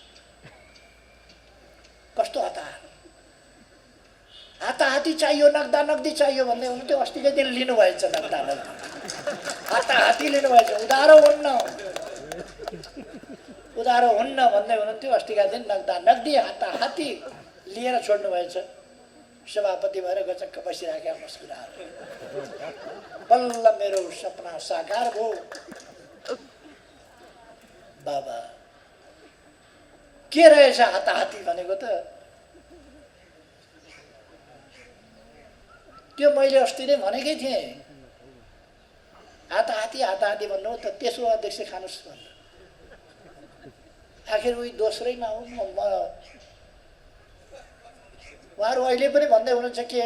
कस्तो हाताहाती चाहियो, नग्दा नग्दी चाहियो भन्दै हुनुहुन्थ्यो। अस्तिकै दिन लिनुभएछ नग्दा नग्दी, हाताहाती लिनुभएछ। उधारो हुन्न भन्दै हुनुहुन्थ्यो। अस्तिका दिन नग्दा नग्दी हाताहाती लिएर छोड्नु भएछ। सभापति भएर गचक्क बसिराखेका मुस्कुराएर, बल्ल मेरो सपना साकार भयो। बाबा के रहेछ हाताहाती भनेको त? त्यो मैले अस्ति नै भनेकै थिएँ। हाताहाती भन्नु त तेस्रो अध्यक्ष खानुस् भन्नु। आखिर उही दोस्रैमा हो। उहाँहरू अहिले पनि भन्दै हुनुहुन्छ के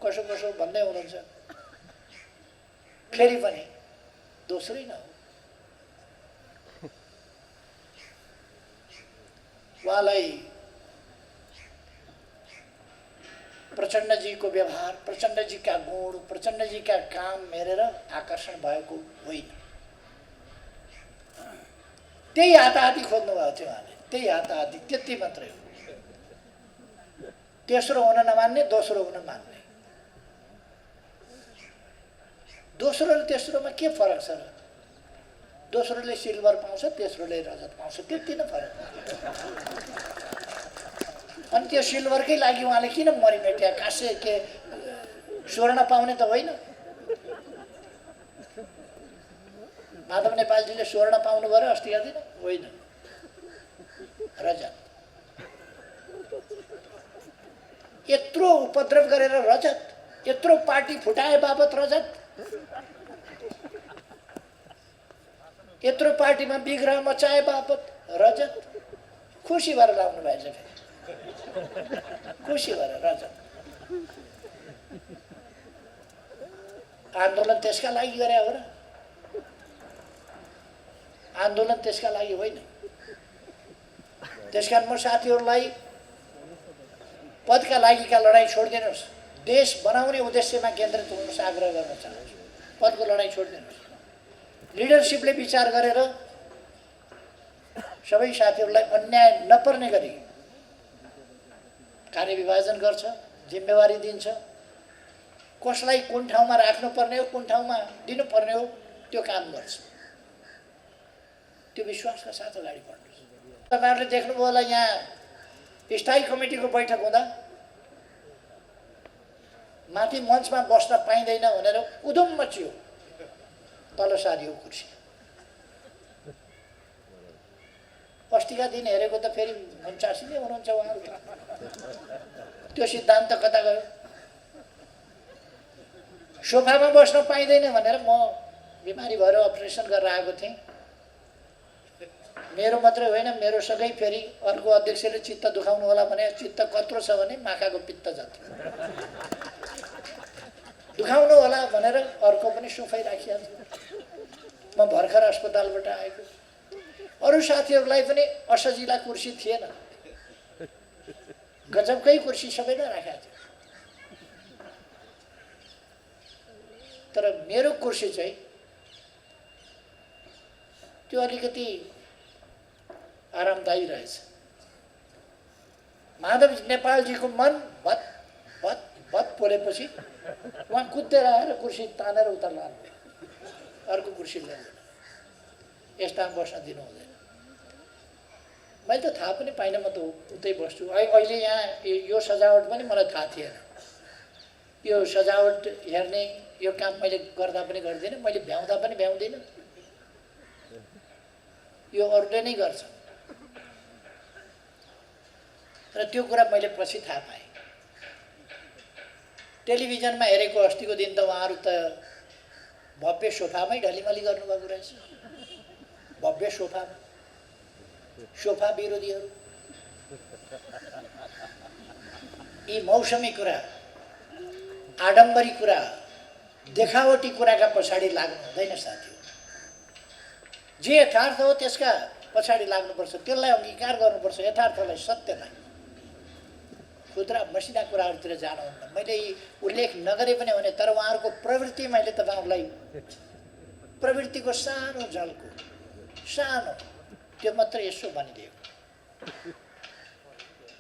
कसो भन्दै हुनुहुन्छ। फेरि पनि दोस्रै न हो। उहाँलाई प्रचण्डजीको व्यवहार, प्रचण्डजीका गुण, प्रचण्डजीका काम हेरेर आकर्षण भएको होइन। त्यही हाताहाती खोज्नु भएको थियो उहाँले। त्यही हाताहाती, त्यति मात्रै हो। तेस्रो हुन नमान्ने, दोस्रो हुन मान्ने। दोस्रो र तेस्रोमा के फरक छ र? दोस्रोले सिल्भर पाउँछ, तेस्रोले रजत पाउँछ, त्यति नै फरक। अनि त्यो सिल्भरकै लागि उहाँले किन मरिमेट्या? काँसे के स्वर्ण पाउने त होइन। माधव नेपालजीले स्वर्ण पाउनु भयो र अस्तिका दिन? होइन, रजत। यत्रो उपद्रव गरेर रजत, यत्रो पार्टी फुटाए बाबत रजत, यत्रो पार्टीमा विग्रह मचाए बापत रजत। खुसी भएर लाउनु भएछ। फेरि खुसी भएर रजत। आन्दोलन त्यसका लागि गरे हो र? आन्दोलन त्यसका लागि होइन। त्यसकारण म साथीहरूलाई पदका लागिका लडाईँ छोडिदिनुहोस्। देश बनाउने उद्देश्यमा केन्द्रित हुनुहोस्, आग्रह गर्न चाहन्छु। पदको लडाईँ छोडिदिनुहोस्। लिडरसिपले विचार गरेर सबै साथीहरूलाई अन्याय नपर्ने गरी कार्यविभाजन गर्छ, जिम्मेवारी दिन्छ। कसलाई कुन ठाउँमा राख्नुपर्ने हो, कुन ठाउँमा दिनुपर्ने हो, त्यो काम गर्छ। त्यो विश्वासका साथ अगाडि बढ्नुहोस्। तपाईँहरूले देख्नुभयो होला, यहाँ स्थायी कमिटीको बैठक हुँदा माथि मञ्चमा बस्न पाइँदैन भनेर उधुम मचियो, तल सारियो कुर्सी। अस्तिका दिन हेरेको त फेरि 89 नै हुनुहुन्छ उहाँहरू। त्यो सिद्धान्त कता गयो? सोफामा बस्न पाइँदैन भनेर म बिमारी भएर अपरेसन गरेर आएको थिएँ। मेरो मात्रै होइन, मेरो सँगै फेरि अर्को अध्यक्षले चित्त दुखाउनु होला भने चित्त कत्रो छ भने माखाको पित्त जत्रो दुखाउनु होला भनेर अर्को पनि सोफै राखिहाल्छ। म भर्खर अस्पतालबाट आएको। अरू साथीहरूलाई पनि असजिला कुर्सी थिएन, गजबकै कुर्सी सबैलाई राखेको थियो। तर मेरो कुर्सी चाहिँ त्यो अलिकति आरामदायी रहेछ। माधव नेपालजीको मन भत भत भत पोलेपछि उहाँ कुदेर आएर कुर्सी तानेर उता लानु, अर्को कुर्सी ल्याउँदैन, यस्ता बस्न दिनु हुँदैन। मैले त थाहा पनि पाइनँ, म त उतै बस्छु। अहिले यहाँ यो सजावट पनि मलाई थाहा थिएन। यो सजावट हेर्ने यो काम मैले गर्दा पनि गर्दिनँ, मैले भ्याउँदा पनि भ्याउँदिनँ, यो अरूले नै गर्छ। र त्यो कुरा मैले पछि थाहा पाएँ। टेलिभिजनमा हेरेको अस्तिको दिन त उहाँहरू त भव्य सोफामै ढलिमली गर्नुभएको रहेछ। भव्य सोफामा, सोफा विरोधीहरू। यी मौसमी कुरा, आडम्बरी कुरा, देखावटी कुराका पछाडि लाग्नु हुँदैन साथीहरू। जे यथार्थ हो त्यसका पछाडि लाग्नुपर्छ, त्यसलाई अङ्गीकार गर्नुपर्छ, यथार्थलाई, सत्यलाई। खुद्रा मसिना कुराहरूतिर जानुहुन्न। मैले उल्लेख नगरे पनि भने, तर उहाँहरूको प्रवृत्ति मैले तपाईँहरूलाई प्रवृत्तिको सानो झल्को, सानो त्यो मात्र यसो भनिदिएको।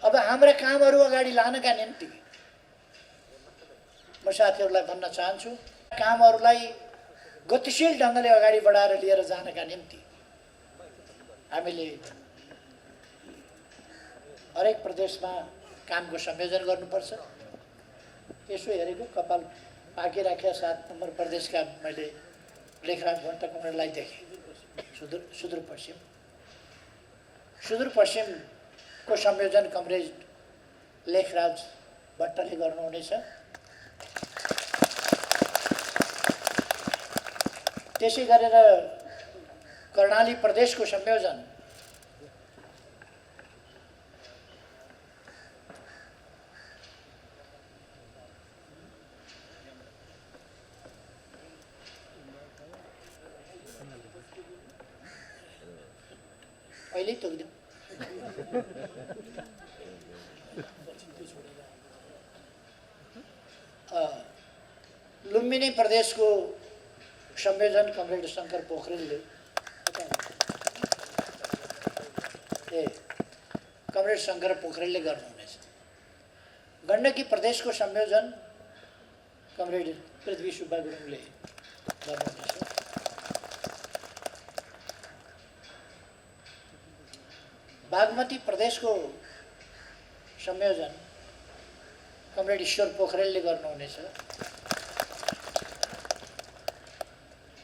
अब हाम्रा कामहरू अगाडि लानका निम्ति म साथीहरूलाई भन्न चाहन्छु, कामहरूलाई गतिशील ढङ्गले अगाडि बढाएर लिएर जानका निम्ति हामीले हरेक प्रदेशमा कामको संयोजन गर्नुपर्छ। यसो हेरेको कपाल पाकिराखेका 7 नम्बर प्रदेशका मैले लेखराज भट्ट कुमारलाई देखेँ। सुदूरपश्चिमको संयोजन कमरेज लेखराज भट्टले गर्नुहुनेछ। त्यसै गरेर कर्णाली प्रदेशको संयोजन अहिले तोकिदिउँ। लुम्बिनी प्रदेशको संयोजन कमरेड शङ्कर पोखरेलले कमरेड शङ्कर पोखरेलले गर्नुहुनेछ। गण्डकी प्रदेशको संयोजन कमरेड पृथ्वी सुब्बा गुरुङले गर्नुहुनेछ। बागमती प्रदेशको संयोजन कमरेड ईश्वर पोखरेलले गर्नुहुनेछ।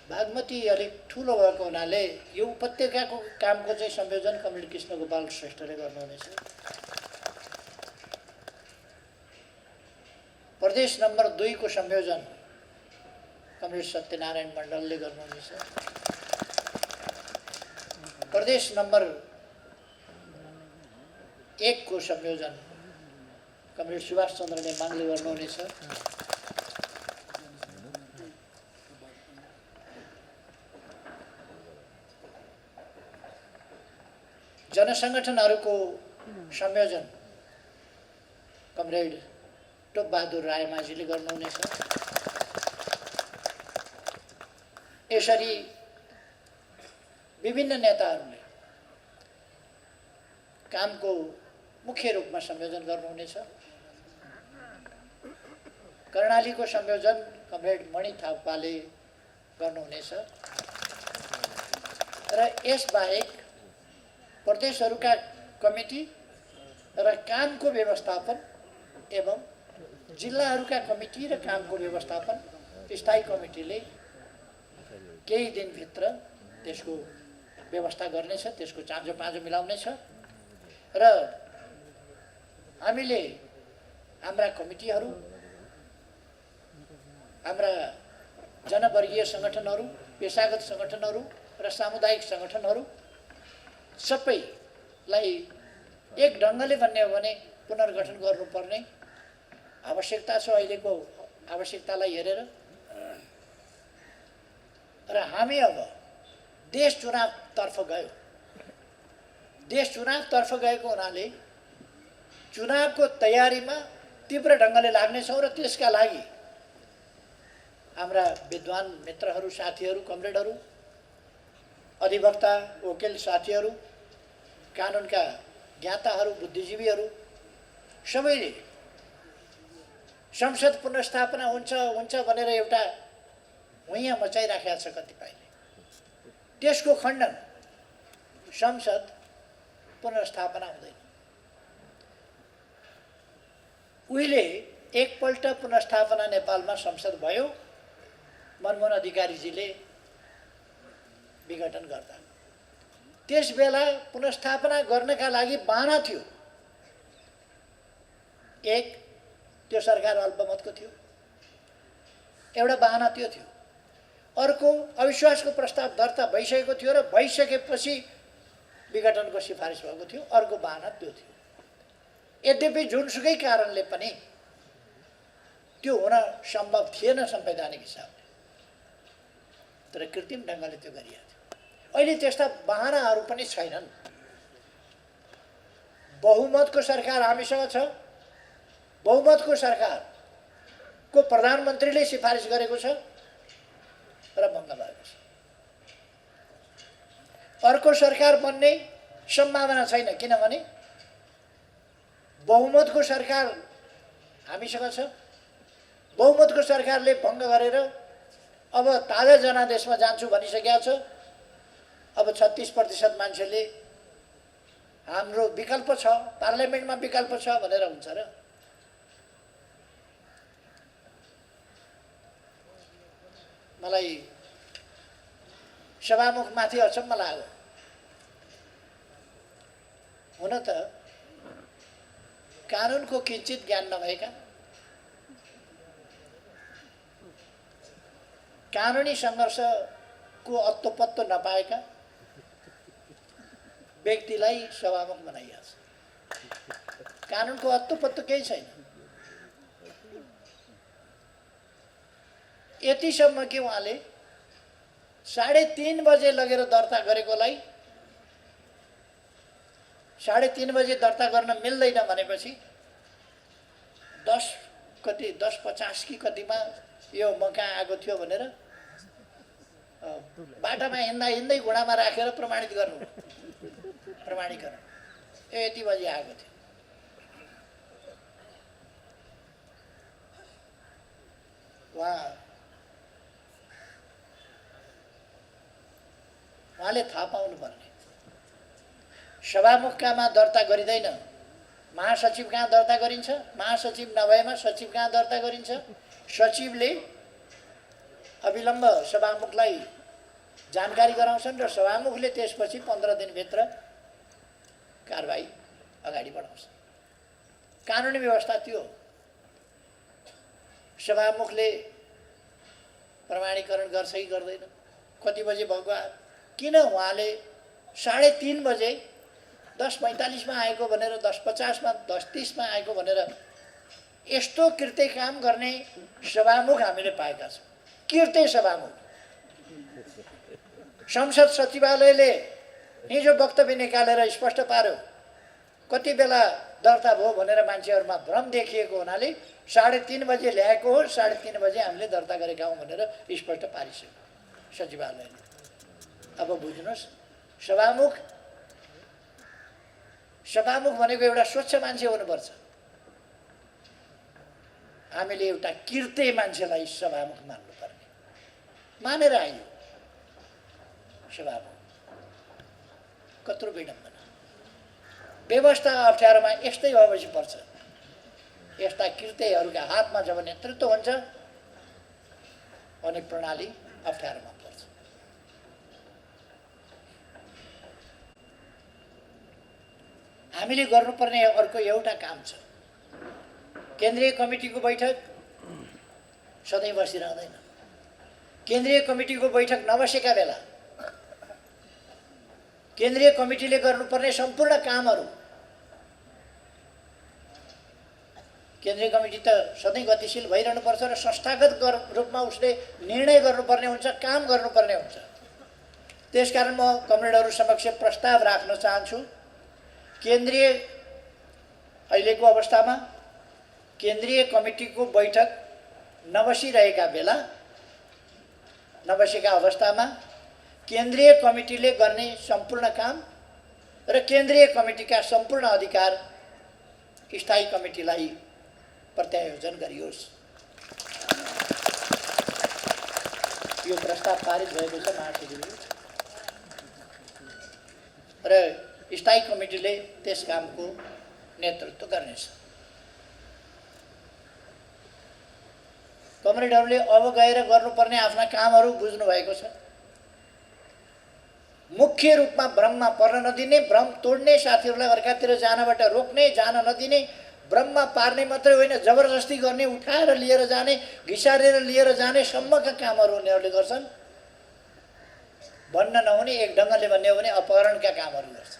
बागमती अलिक ठुलो भएको हुनाले यो उपत्यकाको कामको चाहिँ संयोजन कमरेड कृष्ण गोपाल श्रेष्ठले गर्नुहुनेछ। प्रदेश नम्बर 2 को संयोजन कमरेड सत्यनारायण मण्डलले गर्नुहुनेछ। प्रदेश नम्बर 1 को संयोजन कमरेड सुभाष चन्द्र नेमाङले गर्नुहुनेछ। जनसङ्गठनहरूको संयोजन कमरेड टोपबहादुर रायमाझीले गर्नुहुनेछ। यसरी विभिन्न नेताहरूले कामको मुख्य रूपमा संयोजन गर्नुहुनेछ। कर्णालीको संयोजन कमरेड मणि थापाले गर्नुहुनेछ र यसबाहेक प्रदेशहरूका कमिटी र कामको व्यवस्थापन एवं जिल्लाहरूका कमिटी र कामको व्यवस्थापन स्थायी कमिटीले केही दिनभित्र त्यसको व्यवस्था गर्नेछ, त्यसको चाँजो पाँजो मिलाउनेछ र हामीले हाम्रा कमिटीहरू, हाम्रा जनवर्गीय सङ्गठनहरू, पेशागत सङ्गठनहरू र सामुदायिक सङ्गठनहरू सबैलाई एक ढङ्गले भन्ने हो भने पुनर्गठन गर्नुपर्ने आवश्यकता छ अहिलेको आवश्यकतालाई हेरेर। र हामी अब देश चुनावतर्फ गयो। देश चुनावतर्फ गएको हुनाले चुनावको तयारीमा तीव्र ढङ्गले लाग्नेछौँ र त्यसका लागि हाम्रा विद्वान मित्रहरू, साथीहरू, कमरेडहरू, अधिवक्ता, वकिल साथीहरू, कानुनका ज्ञाताहरू, बुद्धिजीवीहरू सबैले संसद पुनर्स्थापना हुन्छ भनेर एउटा हुइयाँ मचाइराखेका छ कतिपयले। त्यसको खण्डन, संसद पुनर्स्थापना हुँदैन। उहिले एकपल्ट पुनर्स्थापना नेपालमा संसद भयो, मनमोहन अधिकारीजीले विघटन गर्दा। त्यस बेला पुनर्स्थापना गर्नका लागि बहाना थियो। एक, त्यो सरकार अल्पमतको थियो, एउटा बहाना त्यो थियो। अर्को, अविश्वासको प्रस्ताव दर्ता भइसकेको थियो र भइसकेपछि विघटनको सिफारिस भएको थियो। अर्को बहाना त्यो थियो। यद्यपि जुनसुकै कारणले पनि त्यो हुन सम्भव थिएन संवैधानिक हिसाबले, तर कृत्रिम ढङ्गले त्यो गरिएको थियो। अहिले त्यस्ता बहानाहरू पनि छैनन्। बहुमतको सरकार हामीसँग छ, बहुमतको सरकारको प्रधानमन्त्रीले सिफारिस गरेको छ र भङ्ग भएको छ। अर्को सरकार बन्ने सम्भावना छैन, किनभने बहुमतको सरकार हामीसँग छ। बहुमतको सरकारले भङ्ग गरेर अब ताजा जनादेशमा जान्छु भनिसकेको छ। अब 36% मान्छेले हाम्रो विकल्प छ, पार्लियामेन्टमा विकल्प छ भनेर हुन्छ र? मलाई सभामुखमाथि अचम्म लाग्यो। हुन त कानुनको किञ्चित ज्ञान नभएका, कानुनी सङ्घर्षको अत्तोपत्तो नपाएका व्यक्तिलाई सभामुख बनाइएको छ। कानुनको अत्तोपत्तो केही छैन। यतिसम्म कि उहाँले 3:30 बजे लगेर दर्ता गरेकोलाई 3:30 बजे दर्ता गर्न मिल्दैन भनेपछि 10:50 कि कतिमा यो म कहाँ आएको थियो भनेर बाटामा हिँड्दा हिँड्दै घुँडामा राखेर प्रमाणित गर्नु, प्रमाणीकरण यति बजी आएको थियो। उहाँले थाहा पाउनुपर्ने, सभामुख कहाँमा दर्ता गरिँदैन, महासचिव कहाँ दर्ता गरिन्छ, महासचिव नभएमा सचिव कहाँ दर्ता गरिन्छ। सचिवले अविलम्ब सभामुखलाई जानकारी गराउँछन् र सभामुखले त्यसपछि 15 दिनभित्र कारबाही अगाडि बढाउँछ। कानुनी व्यवस्था त्यो। सभामुखले प्रमाणीकरण गर्छ कि गर्दैन, कति बजे भएको, किन उहाँले 3:30 बजे 10:45 मा आएको भनेर 10:50 मा 10:30 मा आएको भनेर यस्तो कृत्य काम गर्ने सभामुख हामीले पाएका छौँ। कृत्य सभामुख। संसद सचिवालयले हिजो वक्तव्य निकालेर स्पष्ट पार्यो, कति बेला दर्ता भयो भनेर मान्छेहरूमा भ्रम देखिएको हुनाले 3:30 बजे ल्याएको हो, 3:30 बजे हामीले दर्ता गरेका हौँ भनेर स्पष्ट पारिसक्यो सचिवालयले। अब बुझ्नुहोस्, सभामुख भनेको एउटा स्वच्छ मान्छे हुनुपर्छ। हामीले एउटा कृत्य मान्छेलाई सभामुख मान्नुपर्ने, मानेर आयो सभामुख। कत्रो विडम्बना। व्यवस्था अप्ठ्यारोमा यस्तै भएपछि पर्छ। यस्ता कृत्यहरूका हातमा जब नेतृत्व हुन्छ अनि प्रणाली अप्ठ्यारोमा पर्छ। हामीले गर्नुपर्ने अर्को एउटा काम छ। केन्द्रीय कमिटीको बैठक सधैँ बसिरहँदैन। केन्द्रीय कमिटीको बैठक नबसेका बेला केन्द्रीय कमिटीले गर्नुपर्ने सम्पूर्ण कामहरू, केन्द्रीय कमिटी त सधैँ गतिशील भइरहनुपर्छ र संस्थागत रूपमा उसले निर्णय गर्नुपर्ने हुन्छ, काम गर्नुपर्ने हुन्छ। त्यसकारण म कमरेडहरू समक्ष प्रस्ताव राख्न चाहन्छु। केन्द्रीय अहिलेको अवस्थामा केन्द्रीय कमिटीको बैठक नबसेका अवस्थामा केन्द्रीय कमिटीले गर्ने सम्पूर्ण काम र केन्द्रीय कमिटीका सम्पूर्ण अधिकार स्थायी कमिटीलाई प्रत्यायोजन गरियोस्। यो प्रस्ताव पारित भएको छ महासचिवले र स्थायी कमिटीले त्यस कामको नेतृत्व गर्नेछ। कमरेडहरूले अब गएर गर्नुपर्ने आफ्ना कामहरू बुझ्नु भएको छ। मुख्य रूपमा भ्रममा पर्न नदिने, भ्रम तोड्ने, साथीहरूलाई अर्कातिर जानबाट रोक्ने, जान नदिने, भ्रममा पार्ने मात्रै होइन, जबरजस्ती गर्ने, उठाएर लिएर जाने, घिसारेर लिएर जाने सम्मका कामहरू उनीहरूले गर्छन्। भन्न नहुने, एक ढङ्गले भन्ने हो भने अपहरणका कामहरू गर्छ।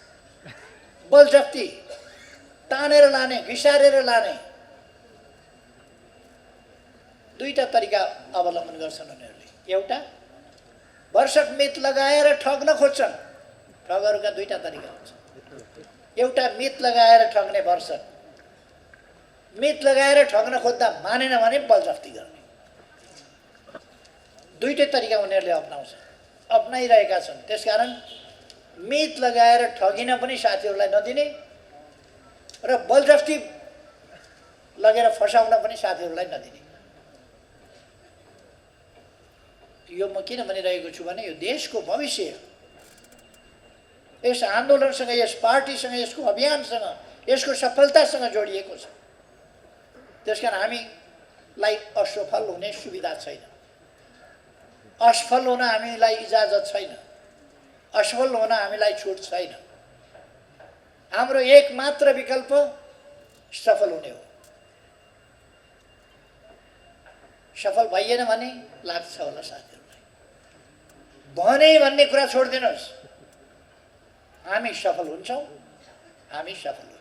बलजफ्ती, तानेर लाने, घिसारेर लाने, दुईटा तरिका अवलम्बन गर्छन् उनीहरूले। एउटा वर्षक मित लगाएर ठग्न खोज्छन्। ठगहरूका दुईटा तरिका हुन्छ। एउटा मित लगाएर ठग्ने, वर्षक मित लगाएर ठग्न खोज्दा मानेन भने बलजफ्ती गर्ने। दुईटै तरिका उनीहरूले अप्नाइरहेका छन्। त्यसकारण मित लगाएर ठगिन पनि साथीहरूलाई नदिने र बलजफ्ती लगेर फसाउन पनि साथीहरूलाई नदिने। यो म किन भनिरहेको छु भने यो देशको भविष्य यस आन्दोलनसँग, यस पार्टीसँग, यसको अभियानसँग, यसको सफलतासँग जोडिएको छ। त्यसकारण हामीलाई असफल हुने सुविधा छैन, असफल हुन हामीलाई इजाजत छैन, असफल हुन हामीलाई छुट छैन। हाम्रो एकमात्र विकल्प सफल हुने हो। सफल भइएन भने लाग्छ होला साथीहरूलाई भने भन्ने कुरा छोडिदिनुहोस्। हामी सफल हुन्छौँ, हामी सफल हुने।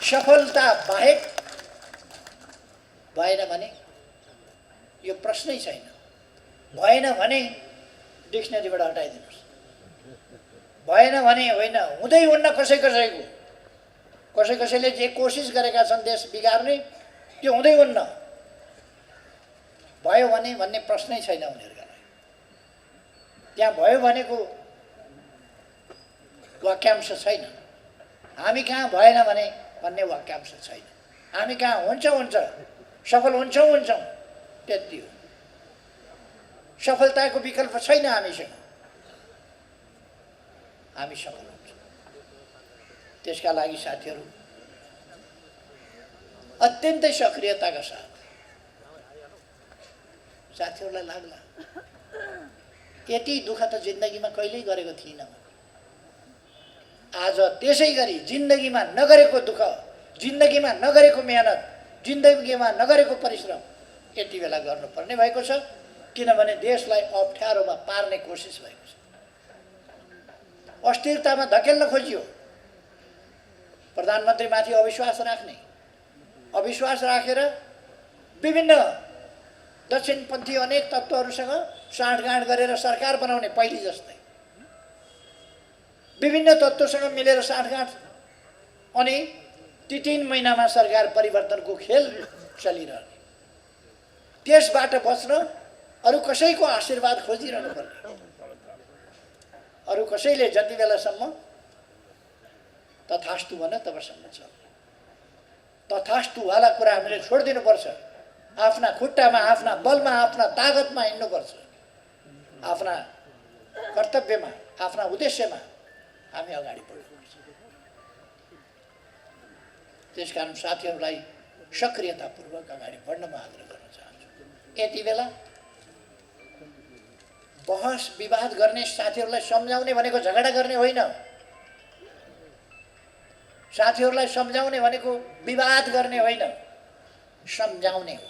सफलता बाहेक भएन भने यो प्रश्नै छैन। भएन भने डिक्सनरीबाट हटाइदिनुहोस्। भएन भने होइन, हुँदै हुन्न कसै कसैको। कसै कसैले जे कोसिस गरेका छन् देश बिगार्ने, त्यो हुँदै हुन्न। भयो भने भन्ने प्रश्नै छैन उनीहरूका लागि। त्यहाँ भयो भनेको वाक्यांश छैन। हामी कहाँ भएन भने भन्ने वाक्यांश छैन। हामी कहाँ हुन्छ, सफल हुन्छौँ, त्यति हो। सफलताको विकल्प छैन हामीसँग। हामी सफल हुन्छौँ। त्यसका लागि साथीहरू अत्यन्तै सक्रियताका साथ साथीहरूलाई लाग्ला यति दुःख त जिन्दगीमा कहिल्यै गरेको थिइनँ। आज त्यसै गरी जिन्दगीमा नगरेको दुःख, जिन्दगीमा नगरेको मेहनत, जिन्दगीमा नगरेको परिश्रम यति बेला गर्नुपर्ने भएको छ। किनभने देशलाई अप्ठ्यारोमा पार्ने कोसिस भएको छ। अस्थिरतामा धकेल्न खोजियो। प्रधानमन्त्रीमाथि अविश्वास राख्ने, अविश्वास राखेर विभिन्न दक्षिणपन्थी अनेक तत्त्वहरूसँग साँठगाँठ गरेर सरकार बनाउने, पहिले जस्तै विभिन्न तत्त्वसँग मिलेर साँठगाँठ, अनि ती 3 महिनामा सरकार परिवर्तनको खेल चलिरहने। त्यसबाट बच्न अरू कसैको आशीर्वाद खोजिरहनु पर्ने। अरू कसैले जति बेलासम्म तथास्तु भन तबसम्म छ। तथास्तुवाला कुरा हामीले छोडिदिनुपर्छ। आफ्ना खुट्टामा, आफ्ना बलमा, आफ्ना तागतमा हिँड्नुपर्छ। आफ्ना कर्तव्यमा, आफ्ना उद्देश्यमा हामी अगाडि बढ्नुपर्छ। त्यसकारण साथीहरूलाई सक्रियतापूर्वक अगाडि बढ्न म आग्रह गर्न चाहन्छु। यति बेला बहस विवाद गर्ने, साथीहरूलाई सम्झाउने भनेको झगडा गर्ने होइन। साथीहरूलाई सम्झाउने भनेको विवाद गर्ने होइन, सम्झाउने हो।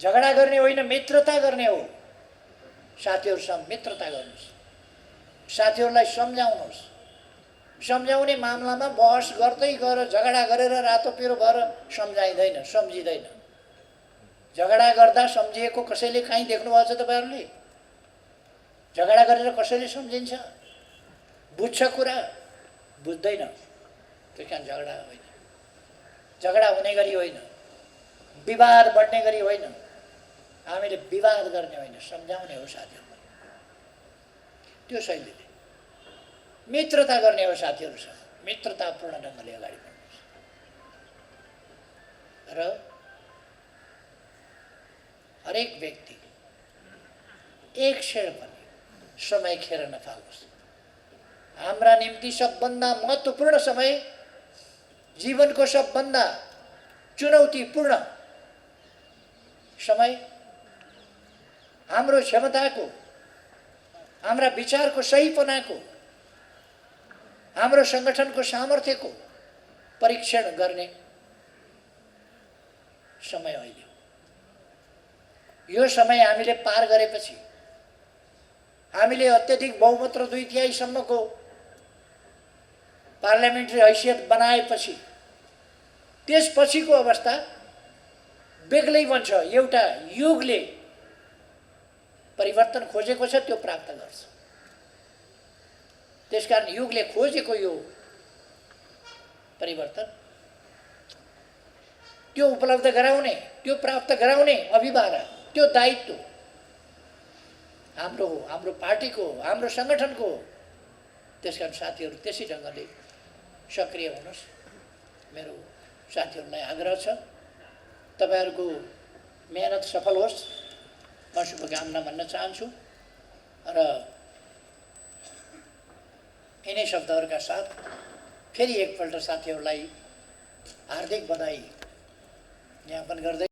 झगडा गर्ने होइन, मित्रता गर्ने हो। साथीहरूसँग मित्रता गर्नुहोस्, साथीहरूलाई सम्झाउनुहोस्। सम्झाउने मामलामा बहस गर्दै गएर झगडा गरेर रातो पिरो भएर सम्झाइँदैन, सम्झिँदैन। झगडा गर्दा सम्झिएको कसैले कहीँ देख्नुभएको छ तपाईँहरूले? झगडा गरेर कसैले सम्झिन्छ? बुझ्छ कुरा? बुझ्दैन। त्यस कारण झगडा होइन, झगडा हुने गरी होइन, विवाद बढ्ने गरी होइन। हामीले विवाद गर्ने होइन, सम्झाउने हो साथीहरूलाई। त्यो शैलीले मित्रता गर्ने हो साथीहरूसँग। मित्रतापूर्ण ढङ्गले अगाडि बढ्नुहोस् र हरेक व्यक्ति एक क्षण पनि समय खेर नफाल्नुहोस्। हाम्रा निम्ति सबभन्दा महत्त्वपूर्ण समय, जीवनको सबभन्दा चुनौतीपूर्ण समय, हाम्रो क्षमताको, हाम्रा विचारको सहीपनाको, हाम्रो सङ्गठनको सामर्थ्यको परीक्षण गर्ने समय अहिले हो। यो समय हामीले पार गरेपछि, हामीले अत्यधिक बहुमत र 2/3 पार्लियामेन्ट्री हैसियत बनाएपछि त्यसपछिको अवस्था बेग्लै बन्छ। एउटा युगले परिवर्तन खोजेको छ, त्यो प्राप्त गर्छ। त्यसकारण युगले खोजेको यो परिवर्तन, त्यो उपलब्ध गराउने, त्यो प्राप्त गराउने अभिभारा, त्यो दायित्व हाम्रो हो, हाम्रो पार्टीको हो, हाम्रो सङ्गठनको हो। त्यसकारण साथीहरू त्यसै ढङ्गले सक्रिय हुनुहोस्। मेरो साथीहरूलाई आग्रह छ, तपाईँहरूको मेहनत सफल होस्, म शुभकामना भन्न चाहन्छु। र यिनै शब्दहरूका साथ फेरि एकपल्ट साथीहरूलाई हार्दिक बधाई ज्ञापन गर्दै